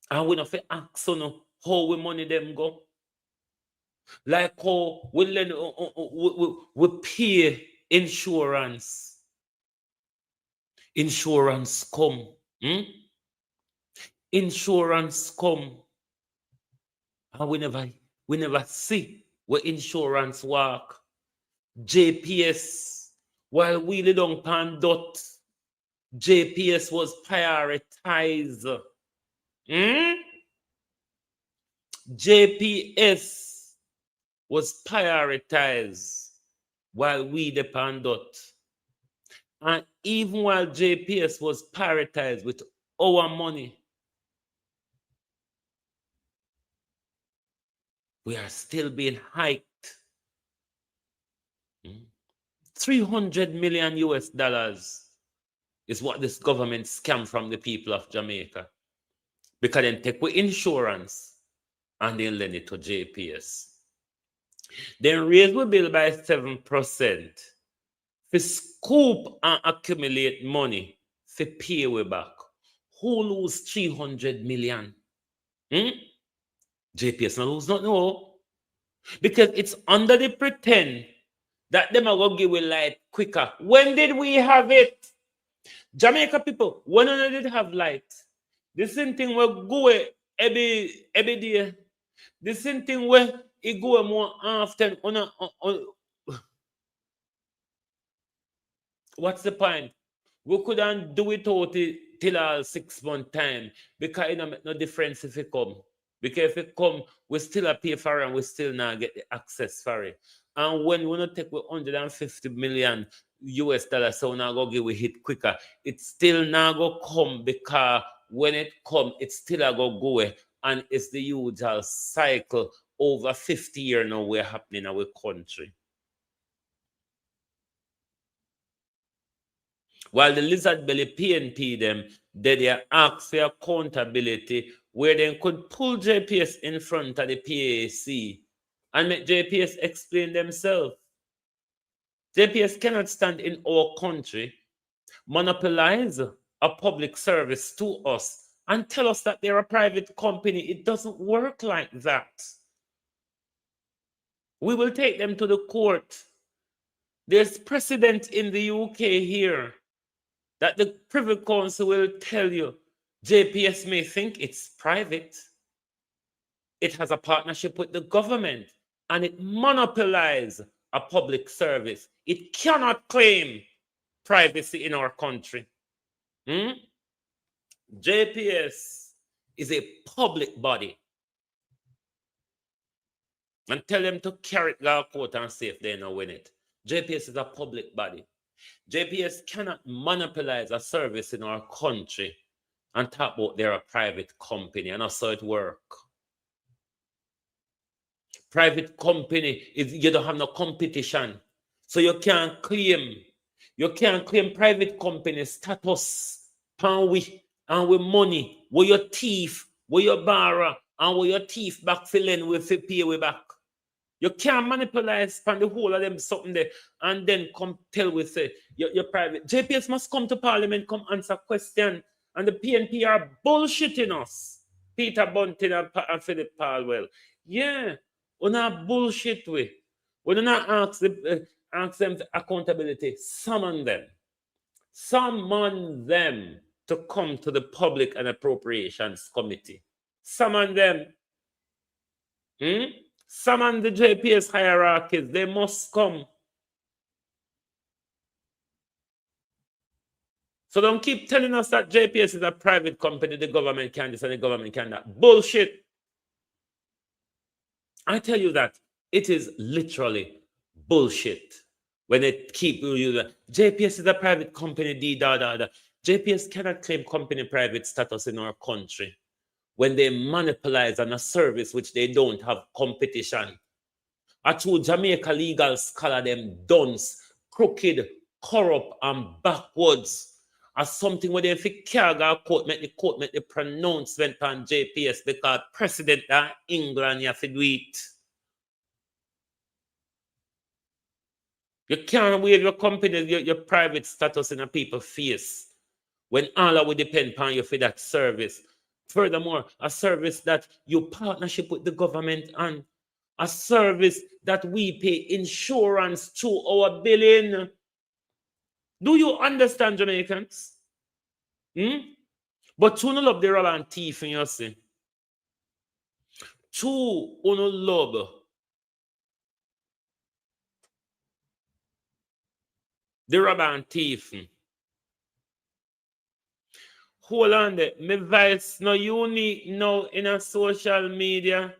Speaker 3: And we don't ask so no how we money them go. Like how we pay insurance. Insurance come. Insurance come. And we never see where insurance work. JPS, while we lay down pan dot, JPS was prioritized. JPS was prioritized while we depend dot. And even while JPS was prioritized with our money, we are still being hiked. 300 million US dollars is what this government scammed from the people of Jamaica. Because then take with insurance and then lend it to JPS. Then raise the bill by 7%. For scoop and accumulate money for pay we back. Who lose 300 million? JPS not lose not no. Because it's under the pretend that them are going to give we light quicker. When did we have it? Jamaica people, when did have light? The same thing will go every day. The same thing where it go more often on what's the point? We couldn't do it out till our 6 month time because it don't make no difference if it come. Because if it come, we still pay for it and we still not get the access for it. And when we not take 150 million US dollars, so now go give we hit quicker, it still not go come because when it come, it still a go away. And it's the usual cycle over 50 years now we're happening in our country. While the lizard belly PNP them, they ask for accountability where they could pull JPS in front of the PAC and make JPS explain themselves. JPS cannot stand in our country, monopolize a public service to us and tell us that they're a private company. It doesn't work like that. We will take them to the court. There's precedent in the UK here that the Privy Council will tell you JPS may think it's private. It has a partnership with the government and it monopolizes a public service. It cannot claim privacy in our country. JPS is a public body. And tell them to carry it to court and see if they know win it. JPS is a public body. JPS cannot monopolize a service in our country and talk about they're a private company and that's how it works. Private company, you don't have no competition. So you can't claim private company status pan we and with money, where your thief, where your borrow, and where your thief back filling with pay we back. You can't manipulate span the whole of them something there and then come tell we say your private. JPS must come to parliament, come answer question. And the PNP are bullshitting us. Peter Bunting and Philip Palwell. Yeah, we're not bullshit we. We do not ask them for accountability. Summon them. Summon them to come to the Public and Appropriations Committee. Summon them. Summon the JPS hierarchies. They must come. So don't keep telling us that JPS is a private company, the government can this and the government can that. Bullshit. I tell you that it is literally bullshit when they keep you that JPS is a private company, JPS cannot claim company private status in our country when they monopolize on a service which they don't have competition. A true Jamaica legal scholar, them dunce, crooked, corrupt, and backwards. As something where they can't go court make the pronouncement on JPS because President of England you have to do it. You can't waive your company, your private status in a people's face when all that will depend on you for that service. Furthermore, a service that you partnership with the government and a service that we pay insurance to our billing. Do you understand, Jamaicans? But two no love the rob and thief in your see. Two no love the rob and thief. Hold on there. My voice no unique now in a social media.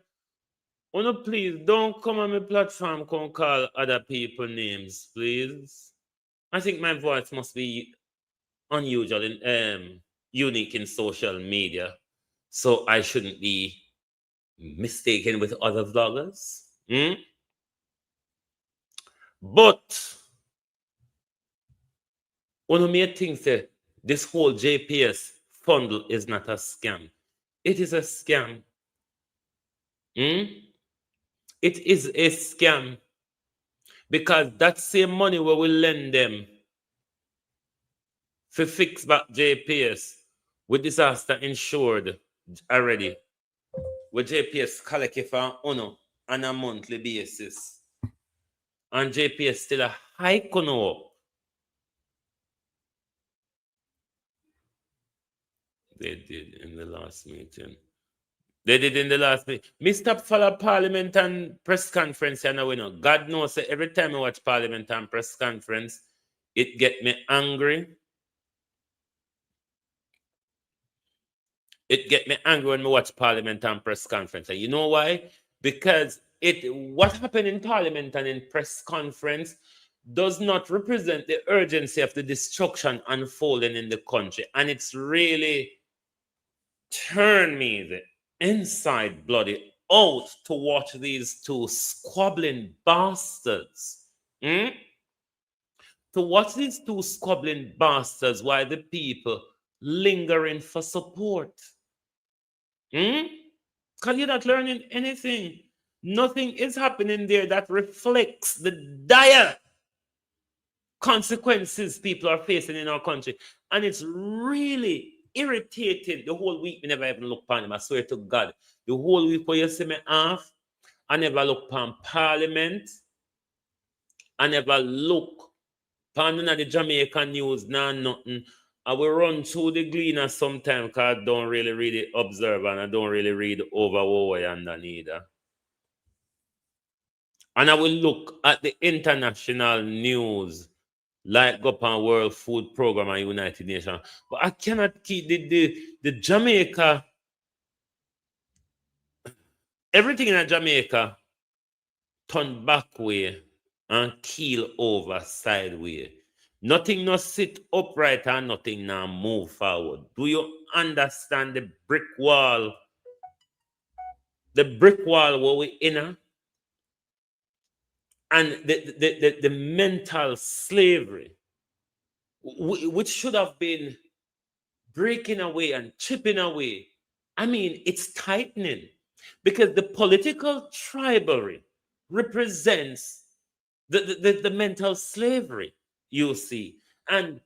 Speaker 3: Please don't come on my platform come call other people names, please. I think my voice must be unusual and unique in social media, so I shouldn't be mistaken with other vloggers. But one of me thinks that this whole JPS fundle is not a scam. It is a scam. It is a scam because that same money where we lend them for fix back JPS with disaster insured already. With JPS collect for on a monthly basis. And JPS still a hike on up. They did in the last meeting. Me stop follow Parliament and press conference and we know. God knows that every time I watch Parliament and press conference, it get me angry. It get me angry when I watch Parliament and press conference. And you know why? Because what happened in Parliament and in press conference does not represent the urgency of the destruction unfolding in the country. And it's really turned me the inside bloody out to watch these two squabbling bastards. To watch these two squabbling bastards while the people lingering for support. Because you're not learning anything. Nothing is happening there that reflects the dire consequences people are facing in our country. And it's really irritating. The whole week, we never even look upon him. I swear to God. The whole week where you see me off, I never look upon Parliament. I never look upon the Jamaican news, nothing. I will run through the Gleaner sometimes because I don't really read it observe and I don't really read over what and neither. And I will look at the international news like go upon World Food Program and United Nations. But I cannot keep the Jamaica, everything in Jamaica turn back way and keel over sideways. Nothing no sit upright and nothing now move forward. Do you understand the brick wall? The brick wall where we in? and the mental slavery, which should have been breaking away and chipping away. I mean, it's tightening because the political tribalism represents the mental slavery, you see. And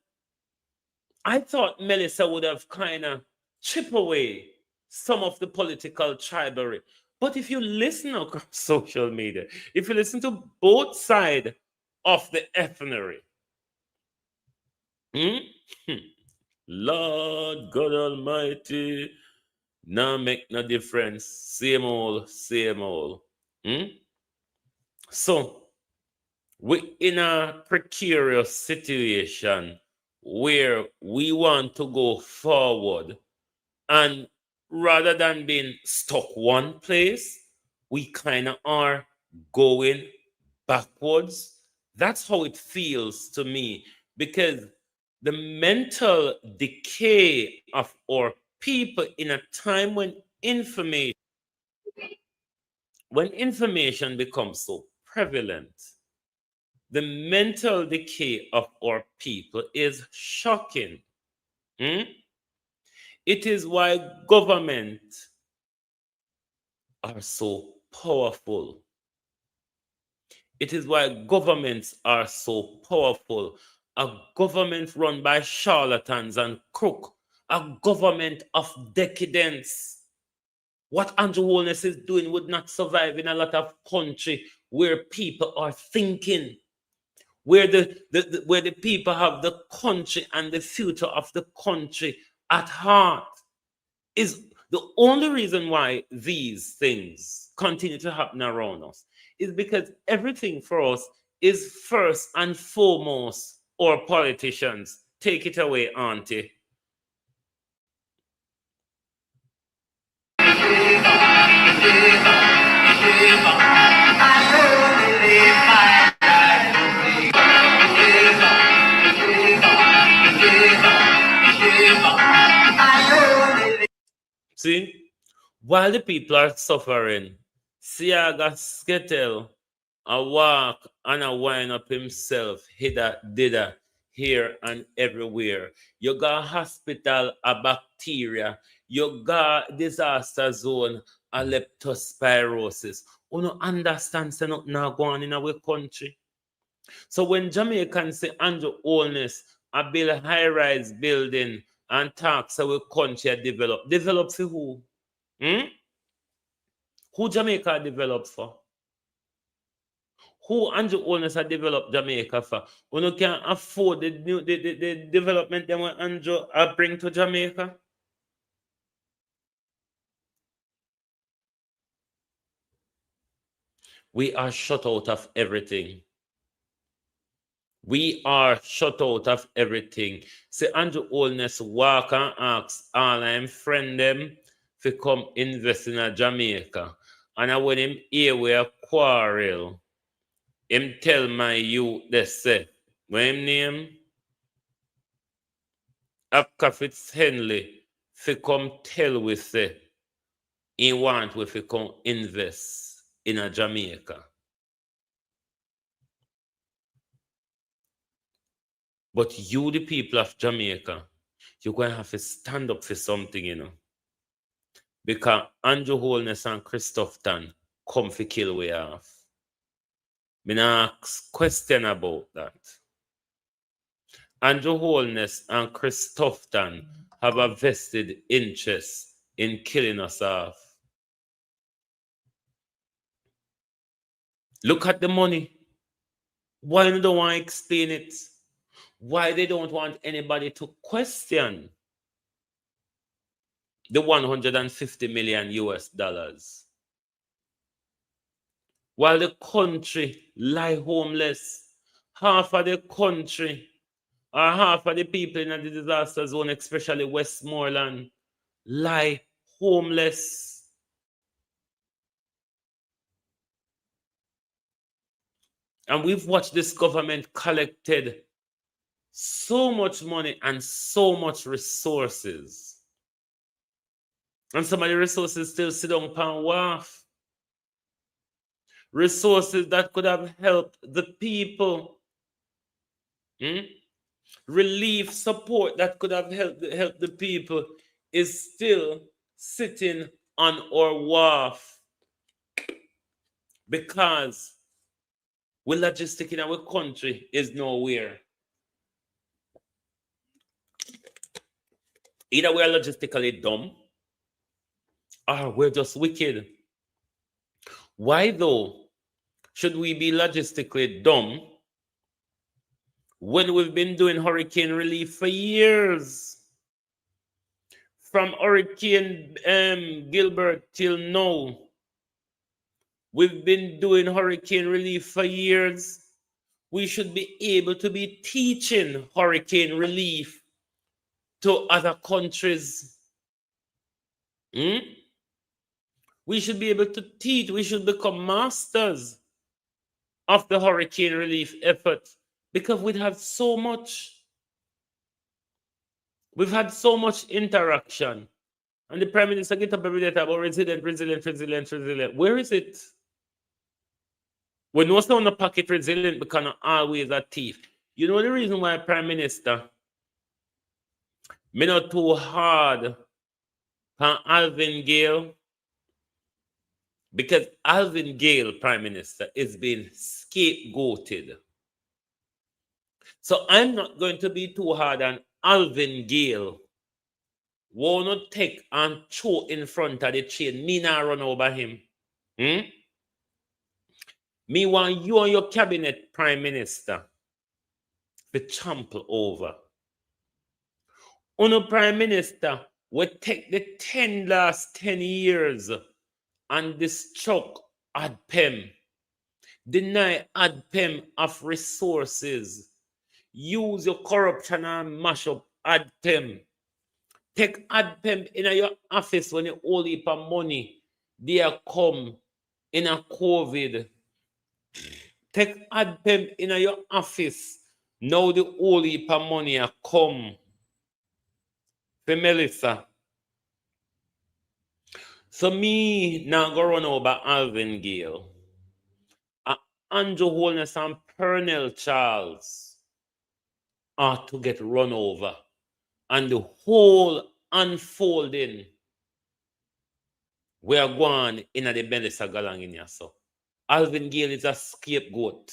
Speaker 3: I thought Melissa would have kind of chip away some of the political tribalism. But if you listen across social media, if you listen to both sides of the ethnery, Lord God Almighty, now make no difference. Same old, same old. So we're in a precarious situation where we want to go forward, and rather than being stuck one place, we kind of are going backwards. That's how it feels to me, because the mental decay of our people in a time when information becomes so prevalent, the mental decay of our people is shocking. It is why government are so powerful. It is why governments are so powerful. A government run by charlatans and crook, a government of decadence. What Andrew Holness is doing would not survive in a lot of country where people are thinking, where where the people have the country and the future of the country at heart. Is the only reason why these things continue to happen around us is because everything for us is first and foremost our politicians. Take it away, Auntie. See, while the people are suffering, Siaga Skettel a walk and a wind up himself, hither, thither, here and everywhere. You got hospital, a bacteria. You got disaster zone, a leptospirosis. You don't understand, say nothing now going on in our country. So when Jamaicans say Andrew Holness, I build a high-rise building and talk so we country develop for who? Who Jamaica develop for? Who Andrew Holness had developed Jamaica for? Who can afford the development that Andrew bring to Jamaica? We are shut out of everything. We are shut out of everything. Say Andrew Holness walk and ask all I'm friend them to come invest in a Jamaica. And when him hear we a quarrel, him tell my youth they say, what him name? After Henley, fi come tell we say, he want we fi come invest in a Jamaica. But you, the people of Jamaica, you're going to have to stand up for something, you know. Because Andrew Holness and Christoph Tan come for kill we off. Me not ask question about that. Andrew Holness and Christoph Tan have a vested interest in killing us off. Look at the money. Why they don't want to explain it? Why they don't want anybody to question the 150 million US dollars? While the country lie homeless, half of the country or half of the people in the disaster zone, especially Westmoreland, lie homeless. And we've watched this government collected so much money and so much resources. And some of the resources still sit on pan wharf. resources that could have helped the people, relief support that could have helped the people, is still sitting on our wharf because we logistic in our country is nowhere. Either we are logistically dumb or we're just wicked. Why though should we be logistically dumb when we've been doing hurricane relief for years? From Hurricane Gilbert till now, we've been doing hurricane relief for years. We should be able to be teaching hurricane relief to other countries. We should be able to teach. We should become masters of the hurricane relief effort because we'd have so much. We've had so much interaction. And the Prime Minister get up every day about resilient. Where is it? We know someone the pocket resilient because always a thief. You know the reason why Prime Minister me not too hard on Alvin Gale? Because Alvin Gale, Prime Minister, is being scapegoated. So I'm not going to be too hard on Alvin Gale. Will not take and throw in front of the chain. Me not run over him. Me want you and your cabinet, Prime Minister, to trample over. Uno Prime Minister will take the last 10 years and destruct ADPEM. Deny ADPEM of resources. Use your corruption and mash up ADPEM. Take ADPEM in your office when you hold heap of money. They come in a COVID. Take ADPEM in your office. Now the whole heap of money come. For Melissa. So me now go run over Alvin Gale. Andrew Holness and Pernell Charles are to get run over. And the whole unfolding we are going in the Melissa Galang in here. So Alvin Gale is a scapegoat.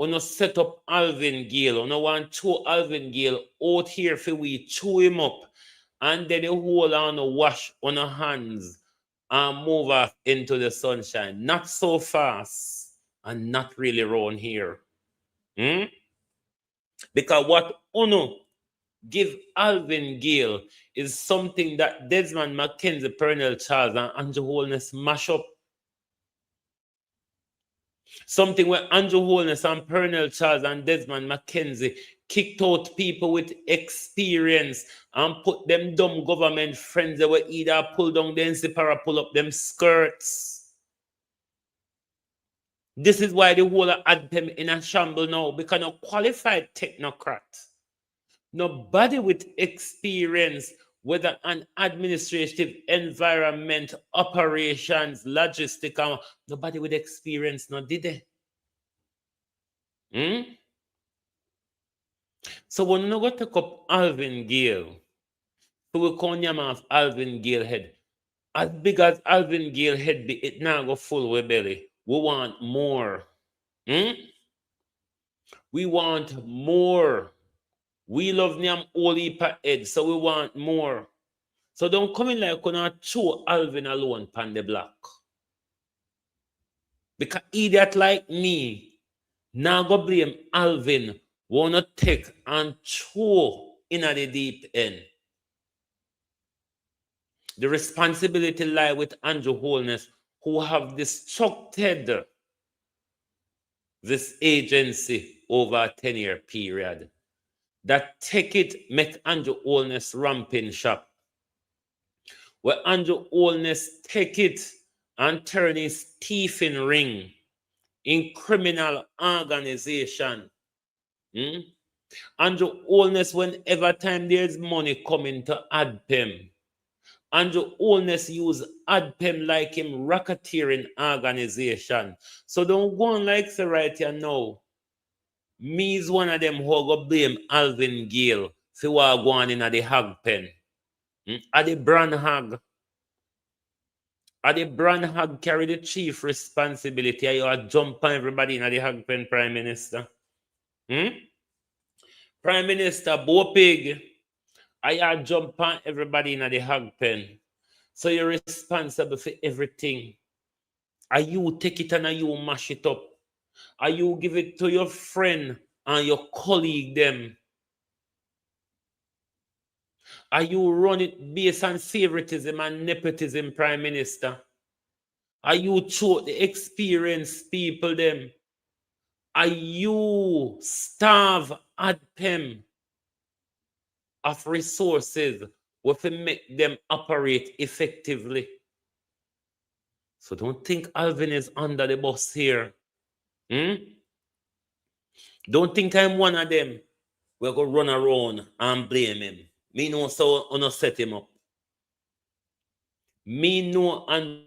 Speaker 3: Uno set up Alvin Gale. Uno want to Alvin Gale out here for we chew him up. And then you hold on to wash on your hands and move off into the sunshine. Not so fast and not really around here. Because what Uno give Alvin Gale is something that Desmond McKenzie, Pernell Charles, and Andrew Holness mash up. Something where Andrew Holness and Pernell Charles and Desmond McKenzie kicked out people with experience and put them dumb government friends that were either pull down the NCP or pull up them skirts. This is why the whole had them in a shamble now, because no qualified technocrat, nobody with experience, whether an administrative environment, operations, logistics, nobody with experience, no did they? So when you go take up Alvin Gale, so we call him off Alvin Gale head. As big as Alvin Gale head be, it now go full with belly. We want more. We want more. We love Nyam Oli per head, so we want more. So don't come in like gonna throw Alvin alone pan the block. Because idiot like me, now go blame Alvin, wanna take and throw in the deep end. The responsibility lie with Andrew Holness, who have destructed this agency over a 10-year period. That take it, make Andrew Holness ramping shop. Where Andrew Holness take it and turn his teeth in ring in criminal organization. Andrew Holness, whenever time there's money coming to ADPEM, Andrew Holness use ADPEM like him racketeering organization. So don't go on like say right here now. Me is one of them who go blame Alvin Gale for what go on in the hog pen. Are the brand hog? Are the brand hog carry the chief responsibility? Are you a jump on everybody in the hog pen, Prime Minister? Prime Minister Bo Pig, I are jump on everybody in the hog pen. So you're responsible for everything. Are you take it and are you mash it up? Are you give it to your friend and your colleague them? Are you run it based on favoritism and nepotism, Prime Minister? Are you choke the experienced people them? Are you starve ADPEM of resources to make them operate effectively? So don't think Alvin is under the bus here. Don't think I'm one of them. We're going to run around and blame him. Me know so I not set him up. Me know Andrew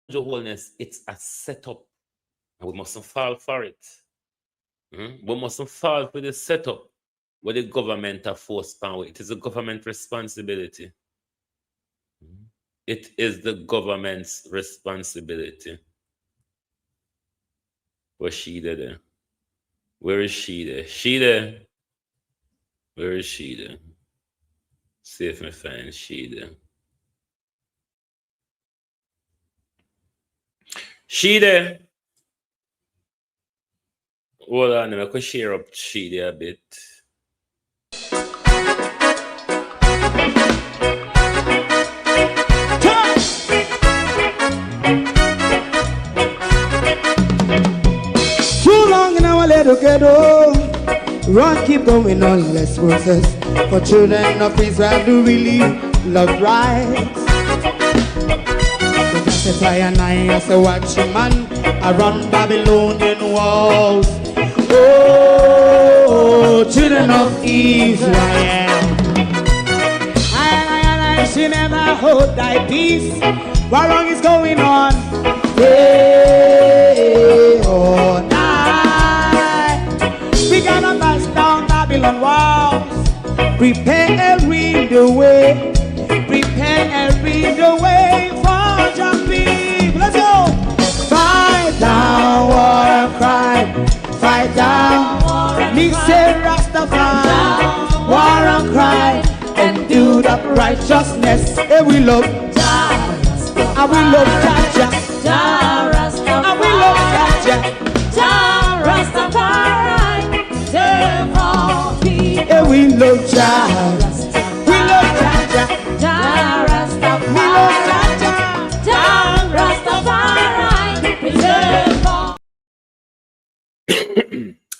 Speaker 3: Holness, it's a setup. And we mustn't fall for it. We mustn't fall for the setup where the government are forced power. It is a government responsibility. It is the government's responsibility. Where's she there? Where is she there? She there? Where is she there? See if I find she there. She there? Hold on, I could share up she there a bit.
Speaker 2: Too long in our little ghetto, run keep going on less process. For children of Israel do really love rights. So justify and I as a watching man around Babylonian walls. Oh, children of Israel, I should never hold thy peace. What wrong is going on? Day or night, we gotta bust down Babylon walls. Prepare every the way. Prepare every the way for jumping. Let's go. Fight down, war and cry. Fight down, me say Rastafari. War and cry and do that righteousness. And we love Jah, and we love Jah, and we love Jah, Rastafari. And we love Jah, we love Jah, Rastafari. We love Jah, Rastafari.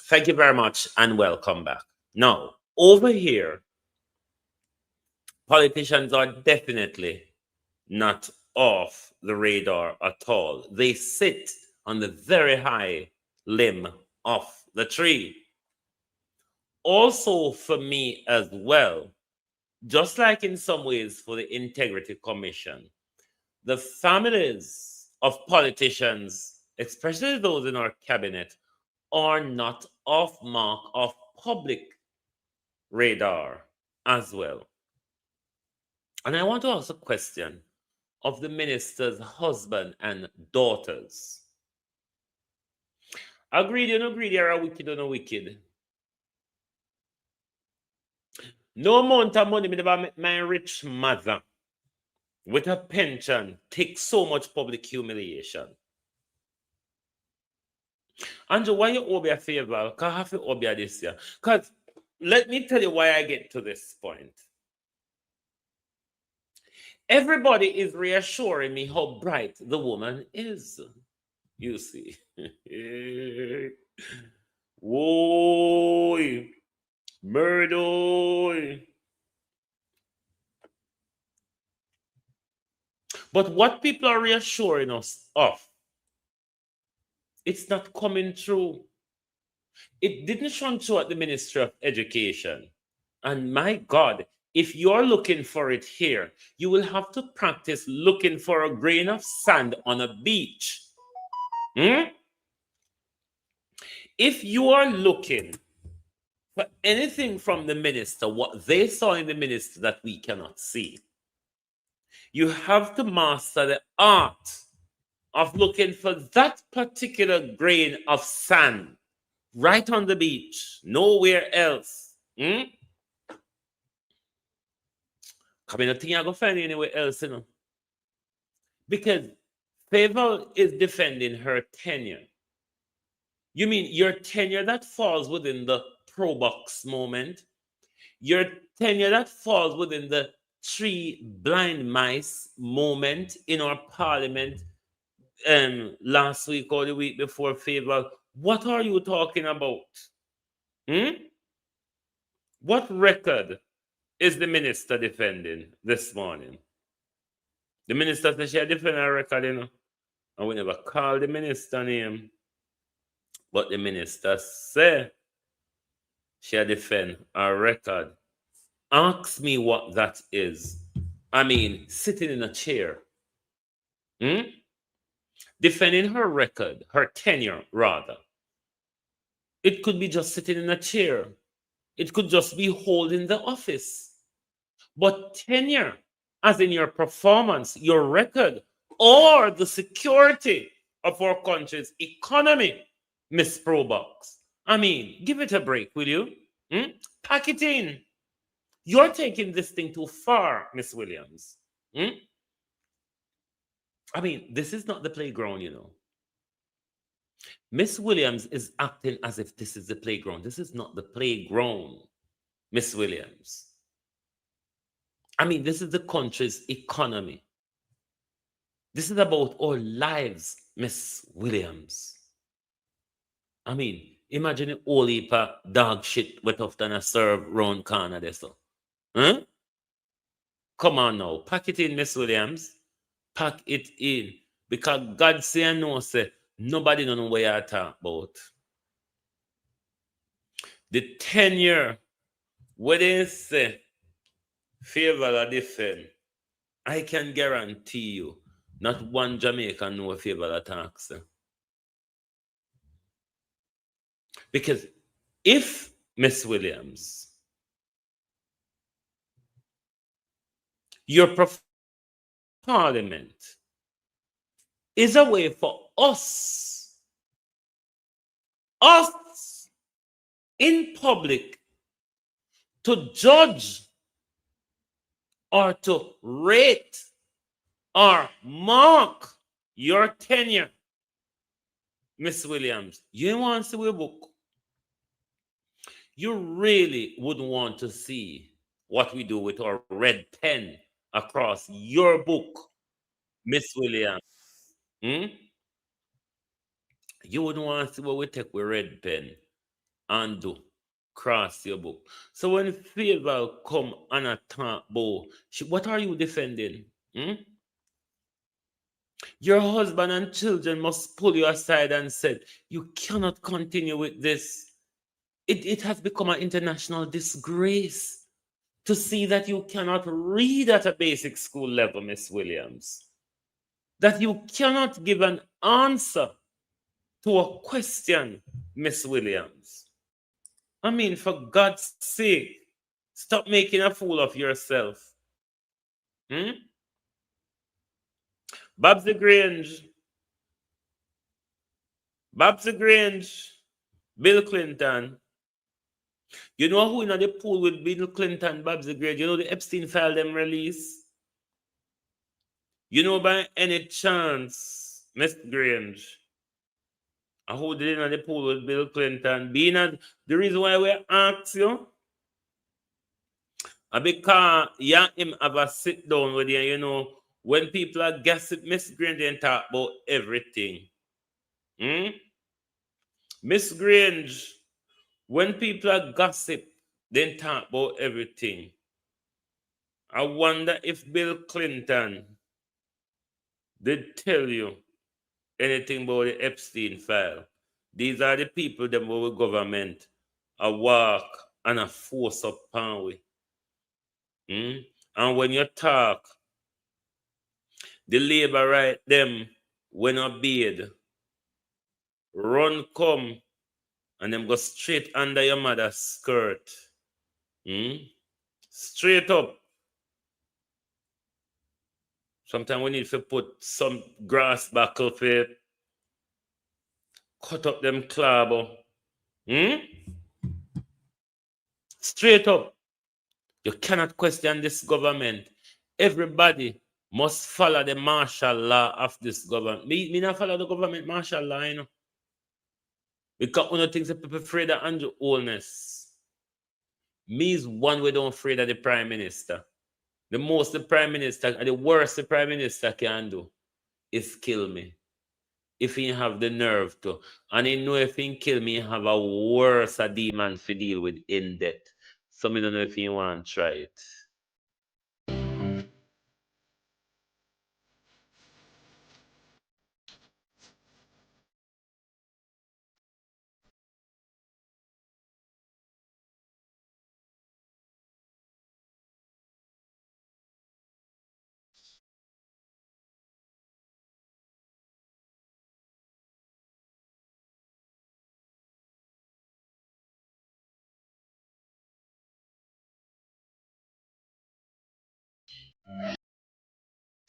Speaker 3: Thank you very much and welcome back. Now, over here, politicians are definitely not off the radar at all. They sit on the very high limb of the tree. Also, for me as well, just like in some ways for the Integrity Commission, the families of politicians, especially those in our cabinet, are not off mark of public radar as well. And I want to ask a question of the minister's husband and daughters. Agreed, you know, greedy, or a wicked, or no wicked. No amount of money me never make my rich mother with a pension take so much public humiliation. Andrew, why you owe me a favor? Because I have to owe me this year. Because let me tell you why I get to this point. Everybody is reassuring me how bright the woman is. You see. Whoa. Murder. But what people are reassuring us of, it's not coming true. It didn't shine through at the Ministry of Education. And my God, if you're looking for it here, you will have to practice looking for a grain of sand on a beach. If you are looking for anything from the minister, what they saw in the minister that we cannot see, you have to master the art of looking for that particular grain of sand right on the beach, nowhere else. I mean, I think I go find it anywhere else, you know. Because Favor is defending her tenure. You mean your tenure that falls within the pro box moment? Your tenure that falls within the three blind mice moment in our parliament last week or the week before, Favor? What are you talking about? What record is the minister defending this morning? The minister said she defend her record, you know, and we never called the minister name. But the minister said she defend her record. Ask me what that is. I mean, sitting in a chair. Defending her record, her tenure, rather. It could be just sitting in a chair. It could just be holding the office. But tenure, as in your performance, your record, or the security of our country's economy, Miss Probox. I mean, give it a break, will you? Pack it in. You're taking this thing too far, Miss Williams. I mean, this is not the playground, you know. Miss Williams is acting as if this is the playground. This is not the playground, Miss Williams. I mean, this is the country's economy. This is about our lives, Miss Williams. I mean, imagine the whole heap of dog shit wet off than a serve round corner there, so. Come on now, pack it in, Miss Williams. Pack it in. Because God say and no say, nobody don't know what you're talking about. The tenure, what they say, Favor or defend, I can guarantee you, not one Jamaican know what Favor attacks. Because if Miss Williams, your parliament is a way for us in public to judge or to rate or mark your tenure, Miss Williams, you want to see a book? You really wouldn't want to see what we do with our red pen across your book, Miss Williams. You wouldn't want to see what we take with red pen and do cross your book. So when Favor come and attack Bo, what are you defending? Your husband and children must pull you aside and said, you cannot continue with this. It has become an international disgrace to see that you cannot read at a basic school level, Miss Williams. That you cannot give an answer to a question, Miss Williams. I mean, for God's sake, stop making a fool of yourself. Babsy Grange, Bill Clinton. You know who in the pool with Bill Clinton, Babsy Grange? You know the Epstein file them release? You know by any chance, Miss Grange, who did in the pool with Bill Clinton? Being the reason why we ask you, because him have a sit down with you, you know, when people are gossip, Miss Grange they talk about everything. Miss Grange, when people are gossip, they talk about everything. I wonder if Bill Clinton did tell you anything about the Epstein file. These are the people that our government a walk and a force upon we. And when you talk, the labor right them when obeyed, run come and them go straight under your mother's skirt. Straight up. Sometimes we need to put some grass buckle for it, cut up them claw. Straight up. You cannot question this government. Everybody must follow the martial law of this government. Me not follow the government martial law, you know. Because one of the things that people afraid of Andrew Holness. Me is one we don't afraid of the Prime Minister. The most the Prime Minister, and the worst the Prime Minister can do is kill me. If he have the nerve to. And he know if he kill me, he have a worse a demon to deal with in death. So I don't know if he want to try it.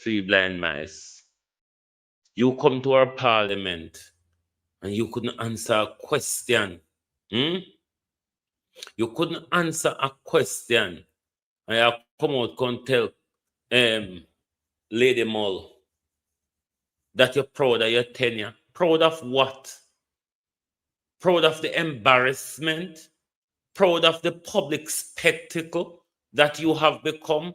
Speaker 3: Three blind mice. You come to our parliament and you couldn't answer a question. You couldn't answer a question. And you come out and tell Lady Mull that you're proud of your tenure. Proud of what? Proud of the embarrassment? Proud of the public spectacle that you have become?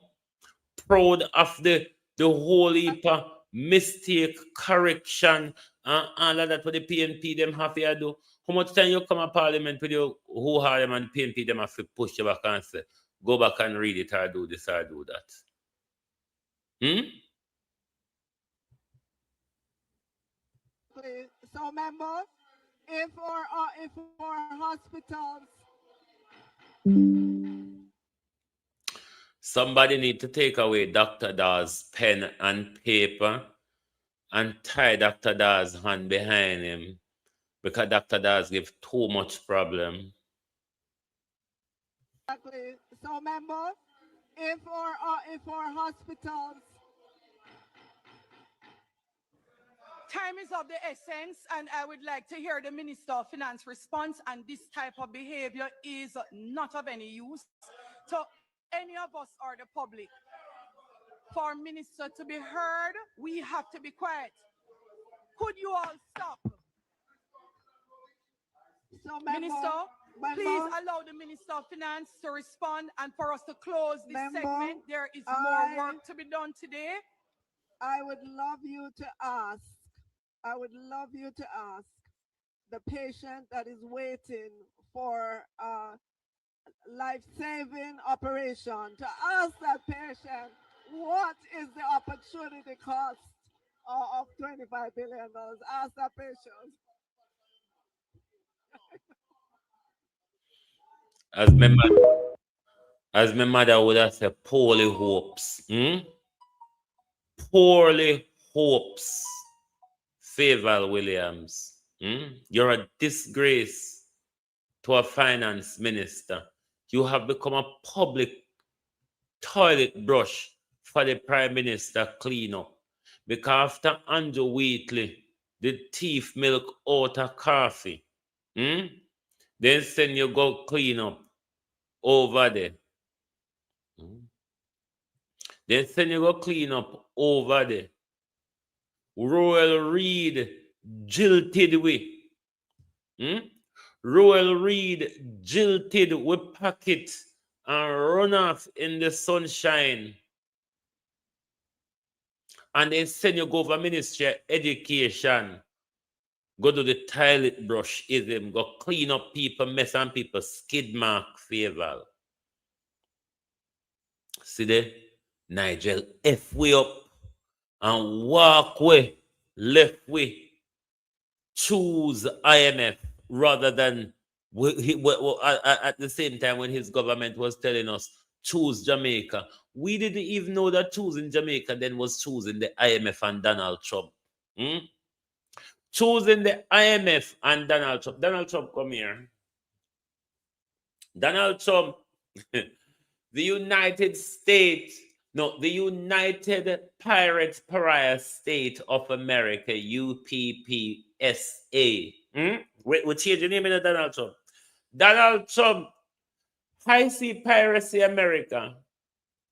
Speaker 3: Proud of the whole heap of mistake, correction, and all of that for the PNP them have to do. How much time you come to parliament with you who are them and PNP them have to push you back and say, go back and read it or do this or do that?
Speaker 4: So members, if our hospitals.
Speaker 3: Somebody need to take away Dr. Dawes' pen and paper and tie Dr. Dawes' hand behind him because Dr. Dawes give too much problem.
Speaker 4: Exactly. So members, if our hospitals.
Speaker 5: Time is of the essence, and I would like to hear the Minister of Finance response. And this type of behavior is not of any use to any of us or the public. For Minister to be heard, we have to be quiet. Could you all stop?
Speaker 4: So
Speaker 5: Minister, please allow the Minister of Finance to respond, and for us to close this segment. There is more work to be done today.
Speaker 4: I would love you to ask the patient that is waiting for a life-saving operation, to ask that patient what is the opportunity cost of $25 billion. Ask that patient.
Speaker 3: As my mother would have said, poorly hopes. Poorly hopes. Faval Williams. You're a disgrace to a finance minister. You have become a public toilet brush for the Prime Minister clean up. Because after Andrew Wheatley, the thief milk out of coffee, then send you go clean up over there. Then send you go clean up over there. Royal Reid jilted we. Royal Reid jilted with pocket and run off in the sunshine. And then send you go for Ministry of Education. Go to the toilet brush ism. Go clean up people mess and people skid mark favor. See there? Nigel F way up and walk way, left way. Choose IMF rather than at the same time when his government was telling us choose Jamaica. We didn't even know that choosing Jamaica then was choosing the IMF and Donald Trump. Hmm? Choosing the IMF and Donald Trump. Donald Trump, come here. Donald Trump, the United States, no, the United Pirates Pariah State of America, UPPSA. Hmm? We change the name in Donald Trump. Donald Trump, High Sea Piracy America.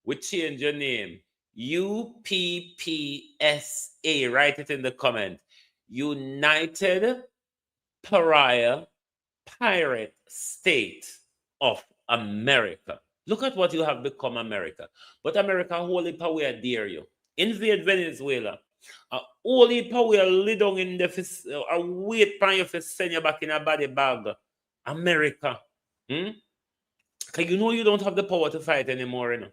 Speaker 3: We change your name. UPPSA. Write it in the comment. United Pariah Pirate State of America. Look at what you have become, America. But America, holy power, dare you. Invade Venezuela. Holy power, lay down in the wait for you to send you back in a body bag. America. Hmm? Because you know you don't have the power to fight anymore, you know.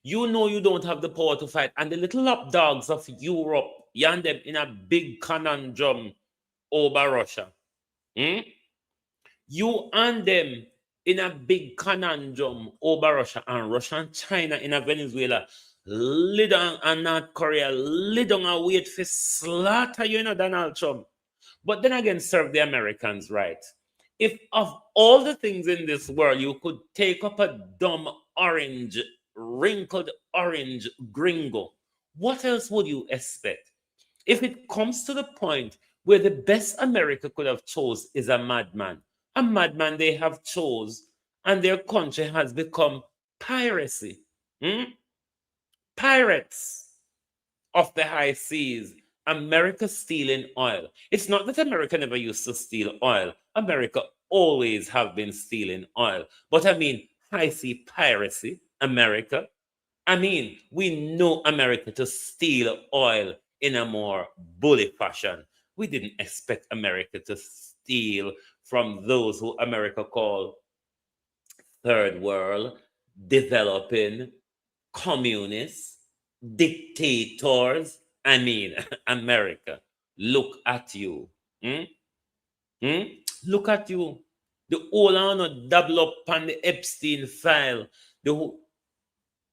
Speaker 3: You know you don't have the power to fight. And the little lapdogs of Europe, you and them in a big conundrum over Russia. Hmm? You and them in a big conundrum over Russia, and Russia and China in a Venezuela. Lay down, and North Korea, lay down and wait for slaughter you, Donald Trump. But then again, serve the Americans right. If of all the things in this world you could take up a dumb orange, wrinkled orange gringo, what else would you expect? If it comes to the point where the best America could have chose is a madman they have chose, and their country has become piracy. Hmm? Pirates of the high seas. America stealing oil. It's not that America never used to steal oil. America always have been stealing oil. But I mean, high sea piracy, America. I mean, we know America to steal oil in a more bully fashion. We didn't expect America to steal from those who America call third world, developing, communists, dictators. I mean, America, look at you. Hmm? Hmm? Look at you. The whole on double up on the Epstein file. The whole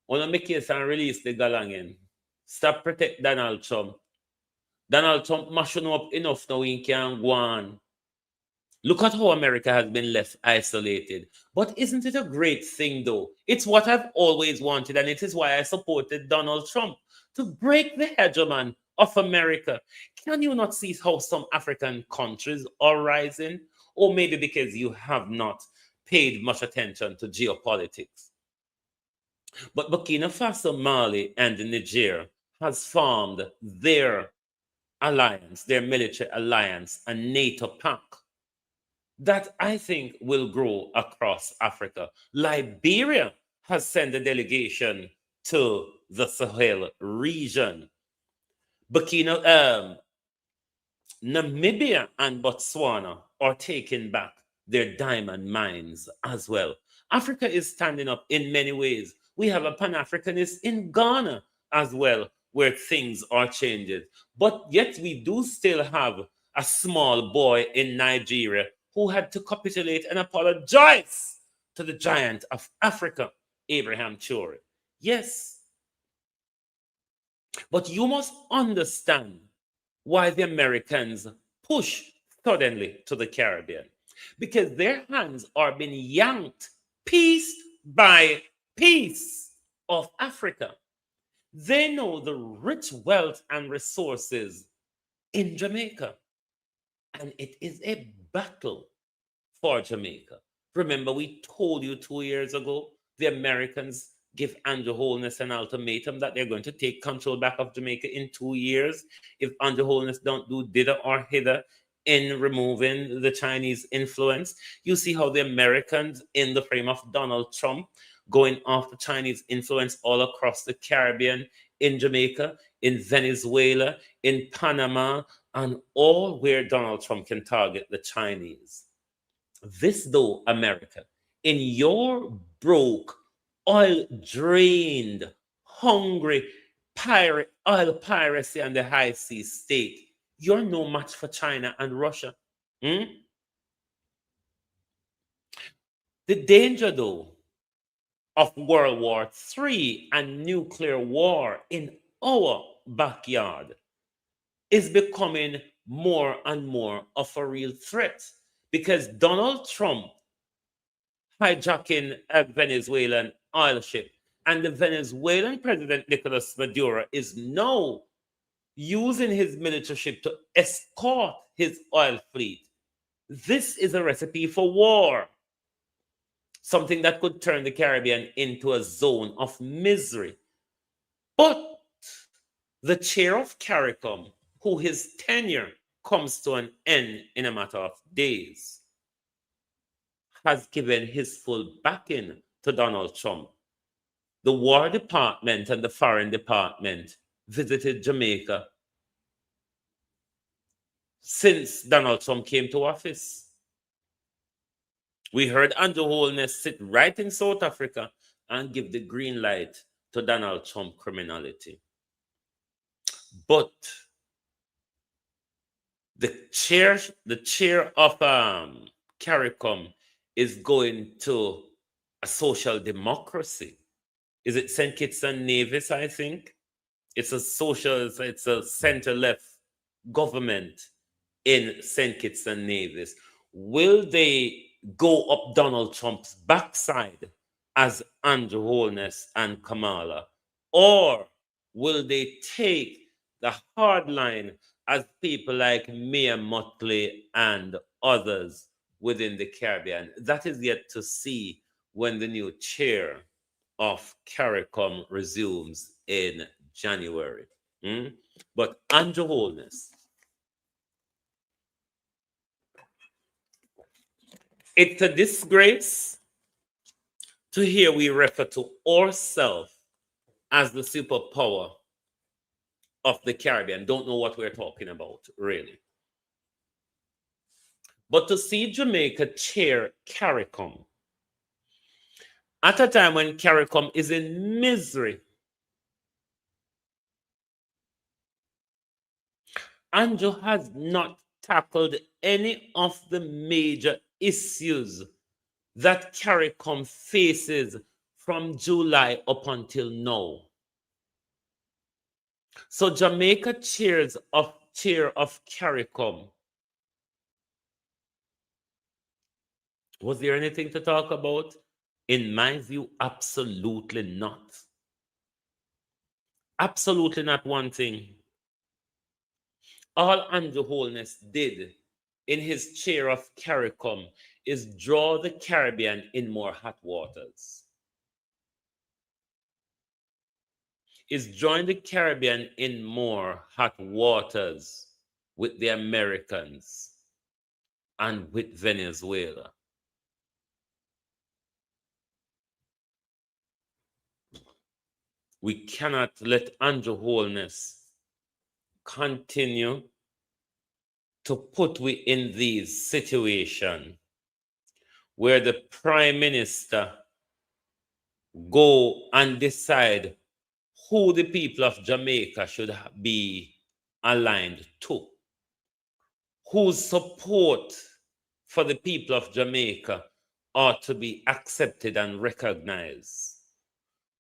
Speaker 3: want to make case and release the galangen. Stop protect Donald Trump. Donald Trump mashing up enough now he can go on. Look at how America has been left isolated. But isn't it a great thing, though? It's what I've always wanted, and it is why I supported Donald Trump to break the hegemon of America. Can you not see how some African countries are rising? Or maybe because you have not paid much attention to geopolitics. But Burkina Faso, Mali, and Niger has formed their alliance, their military alliance, a NATO pact that I think will grow across Africa. Liberia has sent a delegation to the Sahel region. Namibia and Botswana are taking back their diamond mines as well. Africa is standing up in many ways. We have a Pan-Africanist in Ghana as well, where things are changing. But yet we do still have a small boy in Nigeria who had to capitulate and apologize to the giant of Africa, Abraham Traore. Yes. But you must understand why the Americans push suddenly to the Caribbean. Because their hands are being yanked piece by piece of Africa. They know the rich wealth and resources in Jamaica. And it is a battle for Jamaica. Remember, we told you 2 years ago the Americans give Andrew Holness an ultimatum that they're going to take control back of Jamaica in 2 years if Andrew Holness don't do dither or hither in removing the Chinese influence. You see how the Americans, in the frame of Donald Trump, going after Chinese influence all across the Caribbean, in Jamaica, in Venezuela, in Panama, and all where Donald Trump can target the Chinese. This, though, America, in your broke, oil drained, hungry, oil piracy and the high sea state, you're no match for China and Russia. Hmm? The danger, though, of World War III and nuclear war in our backyard is becoming more and more of a real threat because Donald Trump hijacking a Venezuelan oil ship and the Venezuelan president Nicolas Maduro is now using his military ship to escort his oil fleet. This is a recipe for war, something that could turn the Caribbean into a zone of misery. But the chair of CARICOM, who his tenure comes to an end in a matter of days, has given his full backing to Donald Trump. The War Department and the Foreign Department visited Jamaica since Donald Trump came to office. We heard Andrew Holness sit right in South Africa and give the green light to Donald Trump criminality. But the chair of CARICOM is going to a social democracy. Is it St. Kitts and Nevis, I think? It's a center-left government in St. Kitts and Nevis. Will they go up Donald Trump's backside as Andrew Holness and Kamala? Or will they take the hard line as people like Mia Mottley and others within the Caribbean? That is yet to see when the new chair of CARICOM resumes in January. But Andrew Holness, it's a disgrace to hear we refer to ourselves as the superpower of the Caribbean. Don't know what we're talking about, really. But to see Jamaica chair CARICOM at a time when CARICOM is in misery, Andrew has not tackled any of the major issues that CARICOM faces from July up until now. So Jamaica chair of CARICOM. Was there anything to talk about? In my view, absolutely not. Absolutely not one thing. All Andrew Holness did in his chair of CARICOM is draw the Caribbean in more hot waters. Is drawing the Caribbean in more hot waters with the Americans and with Venezuela. We cannot let Andrew Holness continue to put we in these situations where the Prime Minister go and decide who the people of Jamaica should be aligned to, whose support for the people of Jamaica ought to be accepted and recognized.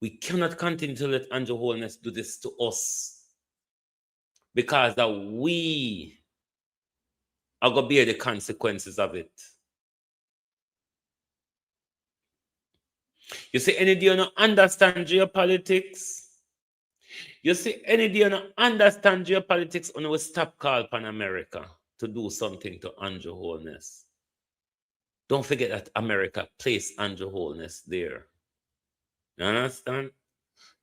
Speaker 3: We cannot continue to let Andrew Holness do this to us because that we are going to bear the consequences of it. You see, any day you don't understand geopolitics, you see, any day you don't understand geopolitics, and we stop call upon America to do something to Andrew Holness. Don't forget that America placed Andrew Holness there. You understand?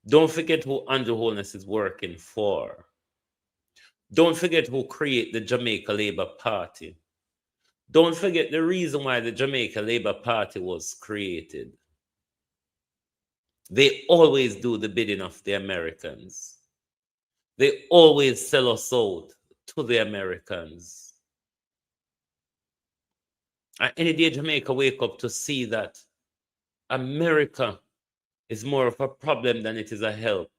Speaker 3: Don't forget who Andrew Holness is working for. Don't forget who created the Jamaica Labour Party. Don't forget the reason why the Jamaica Labour Party was created. They always do the bidding of the Americans. They always sell us out to the Americans. And any day Jamaica wake up to see that America is more of a problem than it is a help,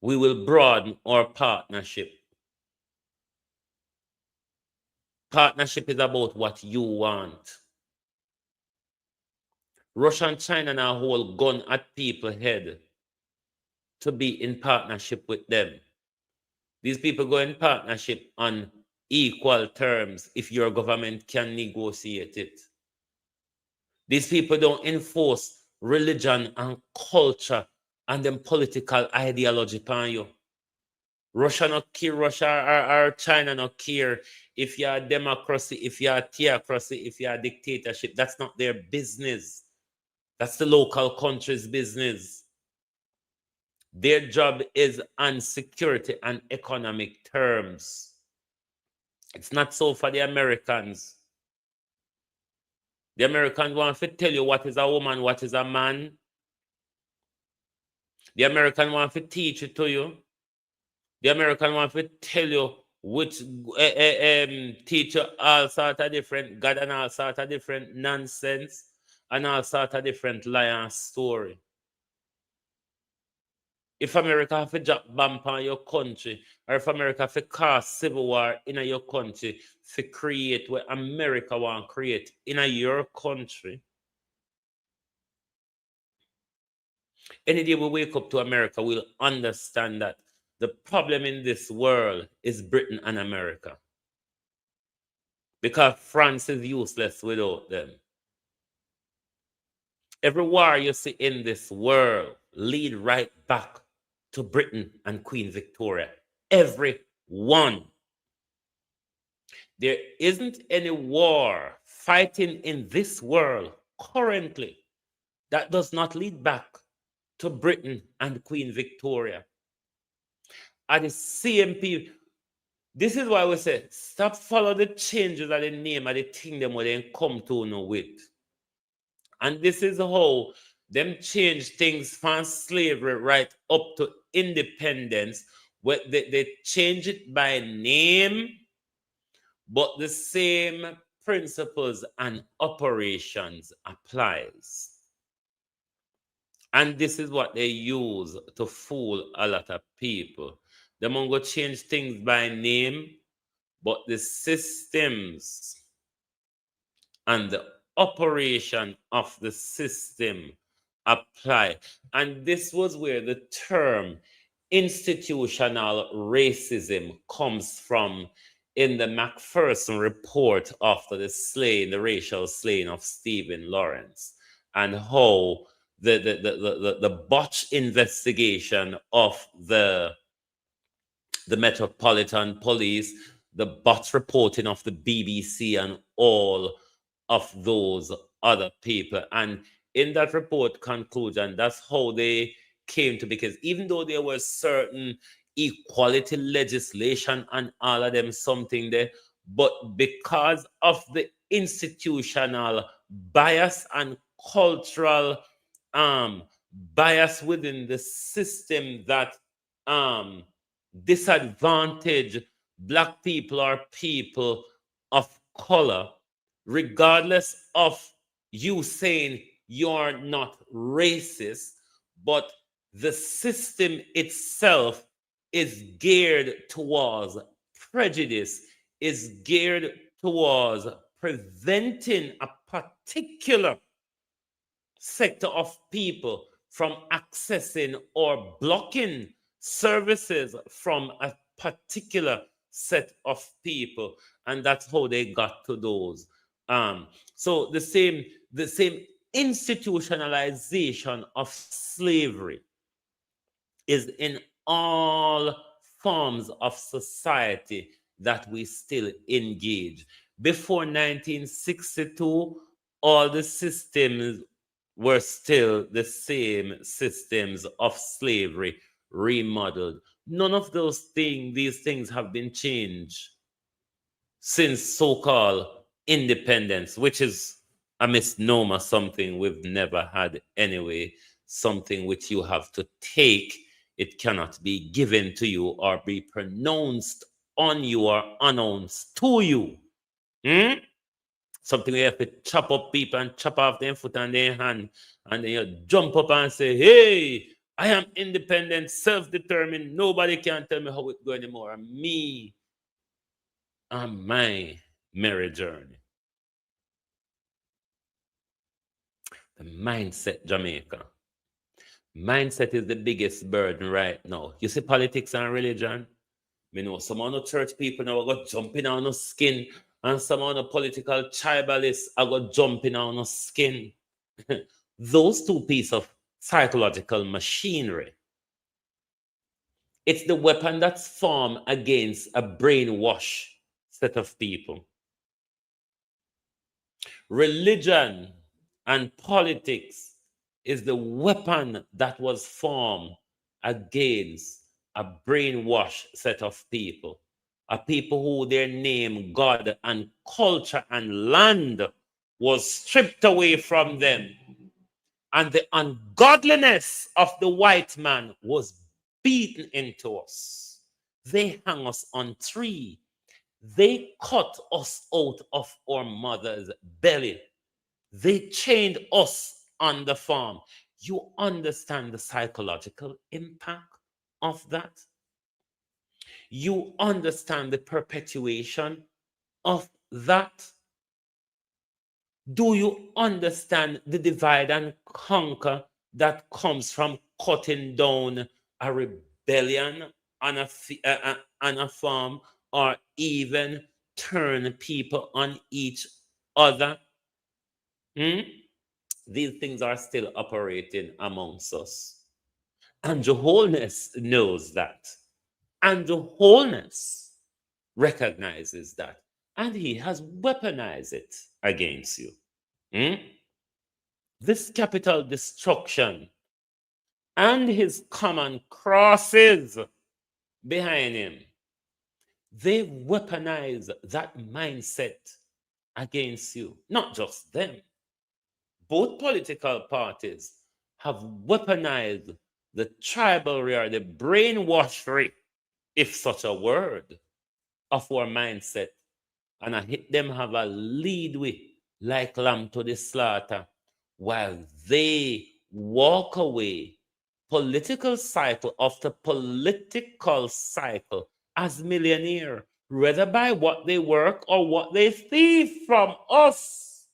Speaker 3: we will broaden our partnership. Partnership is about what you want. Russia and China now hold gun at people's head to be in partnership with them. These people go in partnership on equal terms if your government can negotiate it. These people don't enforce religion and culture and then political ideology upon you. Russia not care, Russia or China not care if you're a democracy, if you're a theocracy, if you're a dictatorship. That's not their business. That's the local country's business. Their job is on security and economic terms. It's not so for the Americans. The Americans want to tell you what is a woman, what is a man. The American want to teach it to you. The American want to tell you which teach you all sort of different God and all sort of different nonsense and all sort of different lie and story. If America have to drop bomb on your country, or if America have to cause civil war in your country, to create what America want to create in your country, any day we wake up to America, we'll understand that the problem in this world is Britain and America. Because France is useless without them. Every war you see in this world lead right back to Britain and Queen Victoria. Every one. There isn't any war fighting in this world currently that does not lead back to Britain and Queen Victoria. Are the same people. This is why we say, stop follow the changes of the name of the thing them where they come to know with. And this is how them change things from slavery right up to independence, where they change it by name, but the same principles and operations applies. And this is what they use to fool a lot of people. They won't go change things by name, but the systems and the operation of the system apply. And this was where the term institutional racism comes from in the Macpherson report after the racial slaying of Stephen Lawrence, and how the botched investigation of the Metropolitan Police, the botched reporting of the BBC and all of those other people. And in that report conclusion, that's how they came to, because even though there was certain equality legislation and all of them something there, but because of the institutional bias and cultural bias within the system that disadvantage Black people or people of color, regardless of you saying you're not racist, but the system itself is geared towards prejudice, is geared towards preventing a particular sector of people from accessing or blocking services from a particular set of people. And that's how they got to those. So the same institutionalization of slavery is in all forms of society that we still engage. Before 1962, all the systems were still the same systems of slavery remodeled. None of these things have been changed since so-called independence, which is a misnomer, something we've never had anyway, something which you have to take. It cannot be given to you or be pronounced on you or announced to you. Something you have to chop up people and chop off their foot and their hand, and then you jump up and say, hey, I am independent, self-determined. Nobody can tell me how it's going anymore. Me and my merry journey. The mindset, Jamaica. Mindset is the biggest burden right now. You see, politics and religion. Me know some of the church people now got jumping on the skin, and some of the political tribalists are got jumping on the skin. Those two pieces of psychological machinery. It's the weapon that's formed against a brainwash set of people. Religion and politics is the weapon that was formed against a brainwash set of people. A people who their name, God, and culture and land was stripped away from them. And the ungodliness of the white man was beaten into us. They hung us on tree. They cut us out of our mother's belly. They chained us on the farm. You understand the psychological impact of that? You understand the perpetuation of that? Do you understand the divide and conquer that comes from cutting down a rebellion on a farm, or even turn people on each other? Hmm? These things are still operating amongst us. And the wholeness knows that. And the wholeness recognizes that. And he has weaponized it against you. Hmm? This capital destruction and his common crosses behind him, they weaponize that mindset against you. Not just them. Both political parties have weaponized the tribal or the brainwashery, if such a word, of our mindset. And I hit them have a lead with like lamb to the slaughter, while they walk away political cycle after political cycle as millionaire, whether by what they work or what they thieve from us.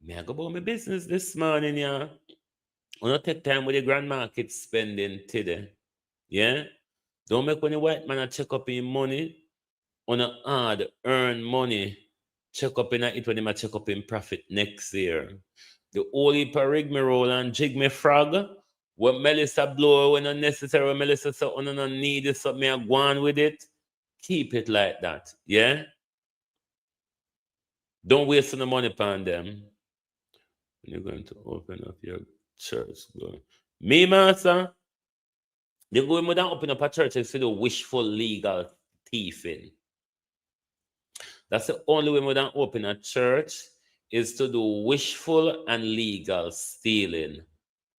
Speaker 3: Me I go about my business this morning, yeah. I don't take time with the grand market spending today. Yeah? Don't make when the white man a check up in money on a hard earn money. Check up in it when they check up in profit next year. The holy rig me roll and jig me frog. When Melissa blow when unnecessary, when Melissa say on no need it, something I go on with it. Keep it like that. Yeah? Don't waste the money upon them. When you're going to open up your church. Go. Me, master, they go more than open up a church and see the wishful legal thieving. That's the only way more than open a church is to do wishful and legal stealing.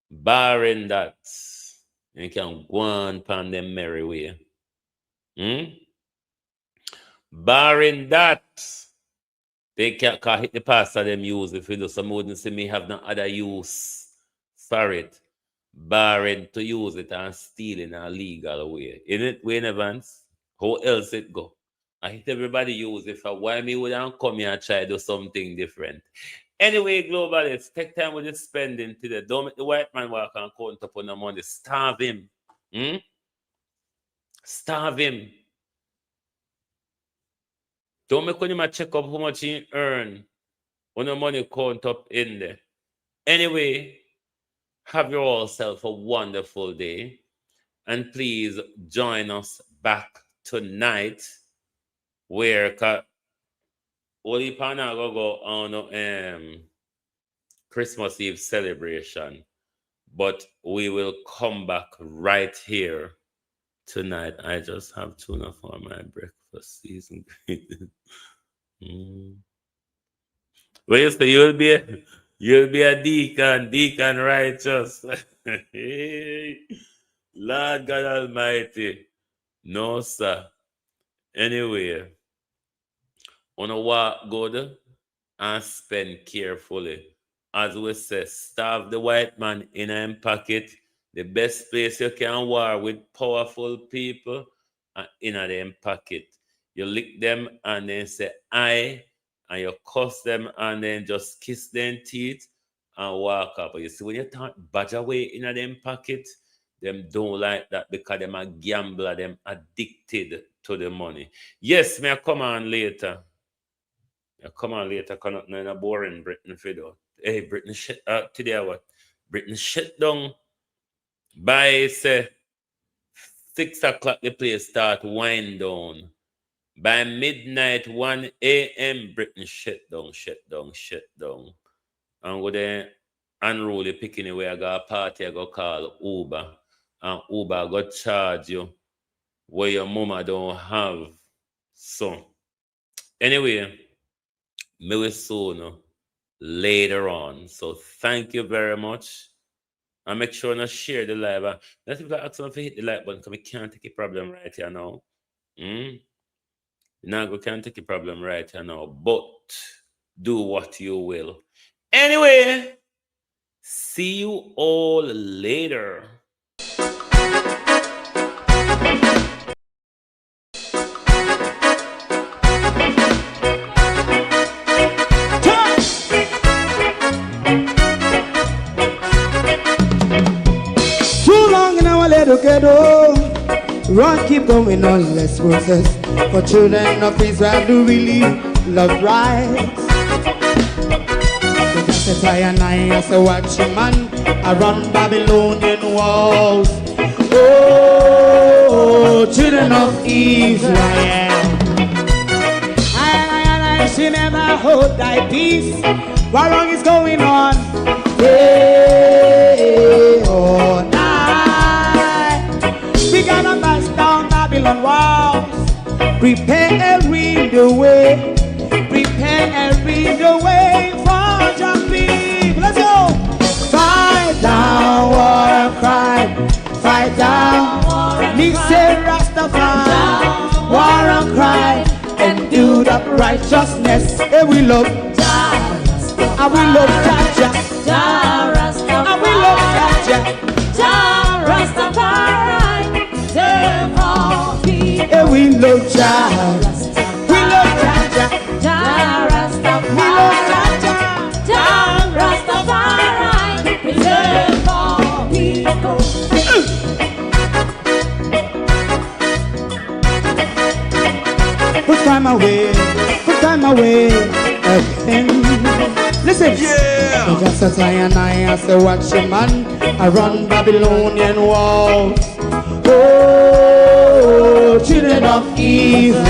Speaker 3: Barring that, you can go on upon them merry way. Barring that, they can't hit the pastor them use if you do some wouldn't see me have no other use for it. Barring to use it and steal in a legal way. In it, Wayne Evans, how else it go? I hit everybody use it for why me wouldn't come here and try to do something different. Anyway, globalists, take time with the spending today. Don't make the white man walk and count up on the money. Starve him. Starve him. Don't make when him check up how much he earn when the money count up in there. Anyway, have yourself a wonderful day. And please join us back tonight where Oli Pana go on Christmas Eve celebration. But we will come back right here tonight. I just have tuna for my breakfast season. Well, you say you'll be a deacon righteous. Lord God Almighty. No, sir. Anyway, on a walk good and spend carefully. As we say, starve the white man in a pocket. The best place you can war with powerful people in a them pocket. You lick them and then say I, and you cuss them and then just kiss them teeth and walk up. But you see, when you talk badge away in them pocket, them don't like that because them a gambler, them addicted to the money. Yes, may I come on later. Come on later, cannot no boring Britain Fido. Hey, Britain shit today what? Britain shut down by say 6 o'clock the place start wind down. By midnight, 1 a.m. Britain shut down. And with the unruly picking away, I got a party, I go call Uber. And Uber go charge you where your mama don't have. So anyway, me will soon later on. So thank you very much. And make sure to share the live. Let's people ask them to hit the like button because we can't take a problem right here now. Now we can't take a problem right here now. But do what you will. Anyway, see you all later.
Speaker 2: Ghetto, run, keep going on, let's process. For children of Israel do really love rights. So just as I and I as a watchman around Babylonian walls. Oh, children of Israel, I should never hold thy peace. What wrong is going on? Hey, oh, we gotta bust down Babylon walls. Prepare and read the way. Prepare and read the way for your people. Let's go. Fight down, war and crime. Fight down, war and crime. Rastafari, war and crime. And do the righteousness. And we love Jah. And we love Jah. And we love Jah. Rastafari. And we love Jah. We love Jah. Jah Rastafari. We love Jah. Jah Rastafari. Preserve all people. Put time away. Put time away again. Listen. Yeah. So just as I and I as a watchman around Babylonian walls. Oh, children of Israel,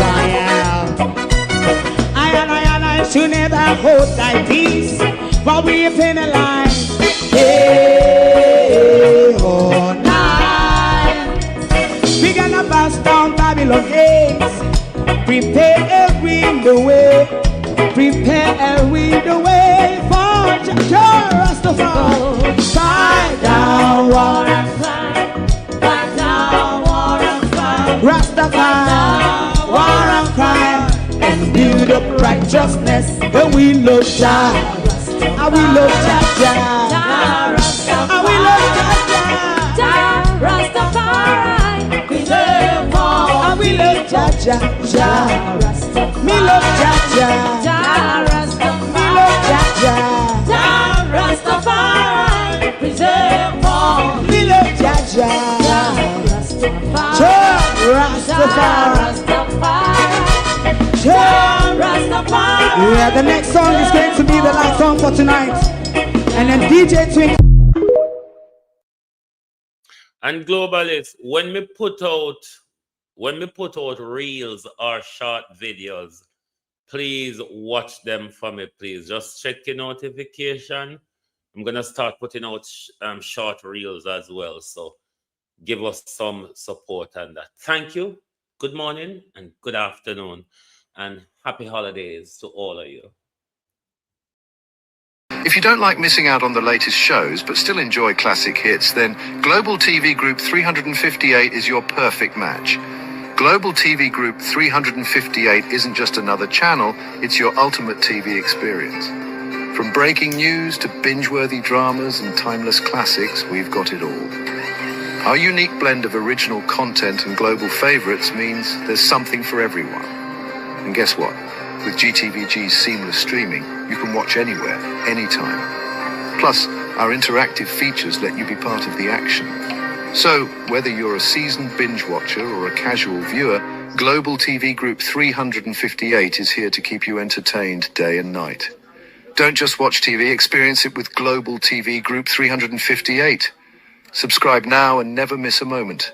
Speaker 2: I should never hold thy peace, but we are penalized. Hey, oh, night. We gonna bust down Babylon gates. Prepare and read the way. Prepare and read the way for Jah Rastafari. Fight down, war and crime. Rastafari, war and crime, and build up righteousness. And we love Jah, and we love Jah, and we love Jah, Rastafari, we love all, and we love Jah, me love Jah, me love Jah, Rastafari, preserve all, me love Jah. Yeah, the next song is going to be the last song for tonight. And then DJ Twin.
Speaker 3: And globalists, when we put out reels or short videos, please watch them for me, please. Just check your notification. I'm gonna start putting out short reels as well. So give us some support on that. Thank you. Good morning and good afternoon. And happy holidays to all of you.
Speaker 1: If you don't like missing out on the latest shows but still enjoy classic hits, then Global TV Group 358 is your perfect match. Global TV Group 358 isn't just another channel, it's your ultimate TV experience. From breaking news to binge-worthy dramas and timeless classics, we've got it all. Our unique blend of original content and global favorites means there's something for everyone. And guess what? With GTVG's seamless streaming, you can watch anywhere, anytime.
Speaker 6: Plus, our interactive features let you be part of the action. So, whether you're a seasoned binge watcher or a casual viewer, Global TV Group 358 is here to keep you entertained day and night. Don't just watch TV, experience it with Global TV Group 358. Subscribe now and never miss a moment.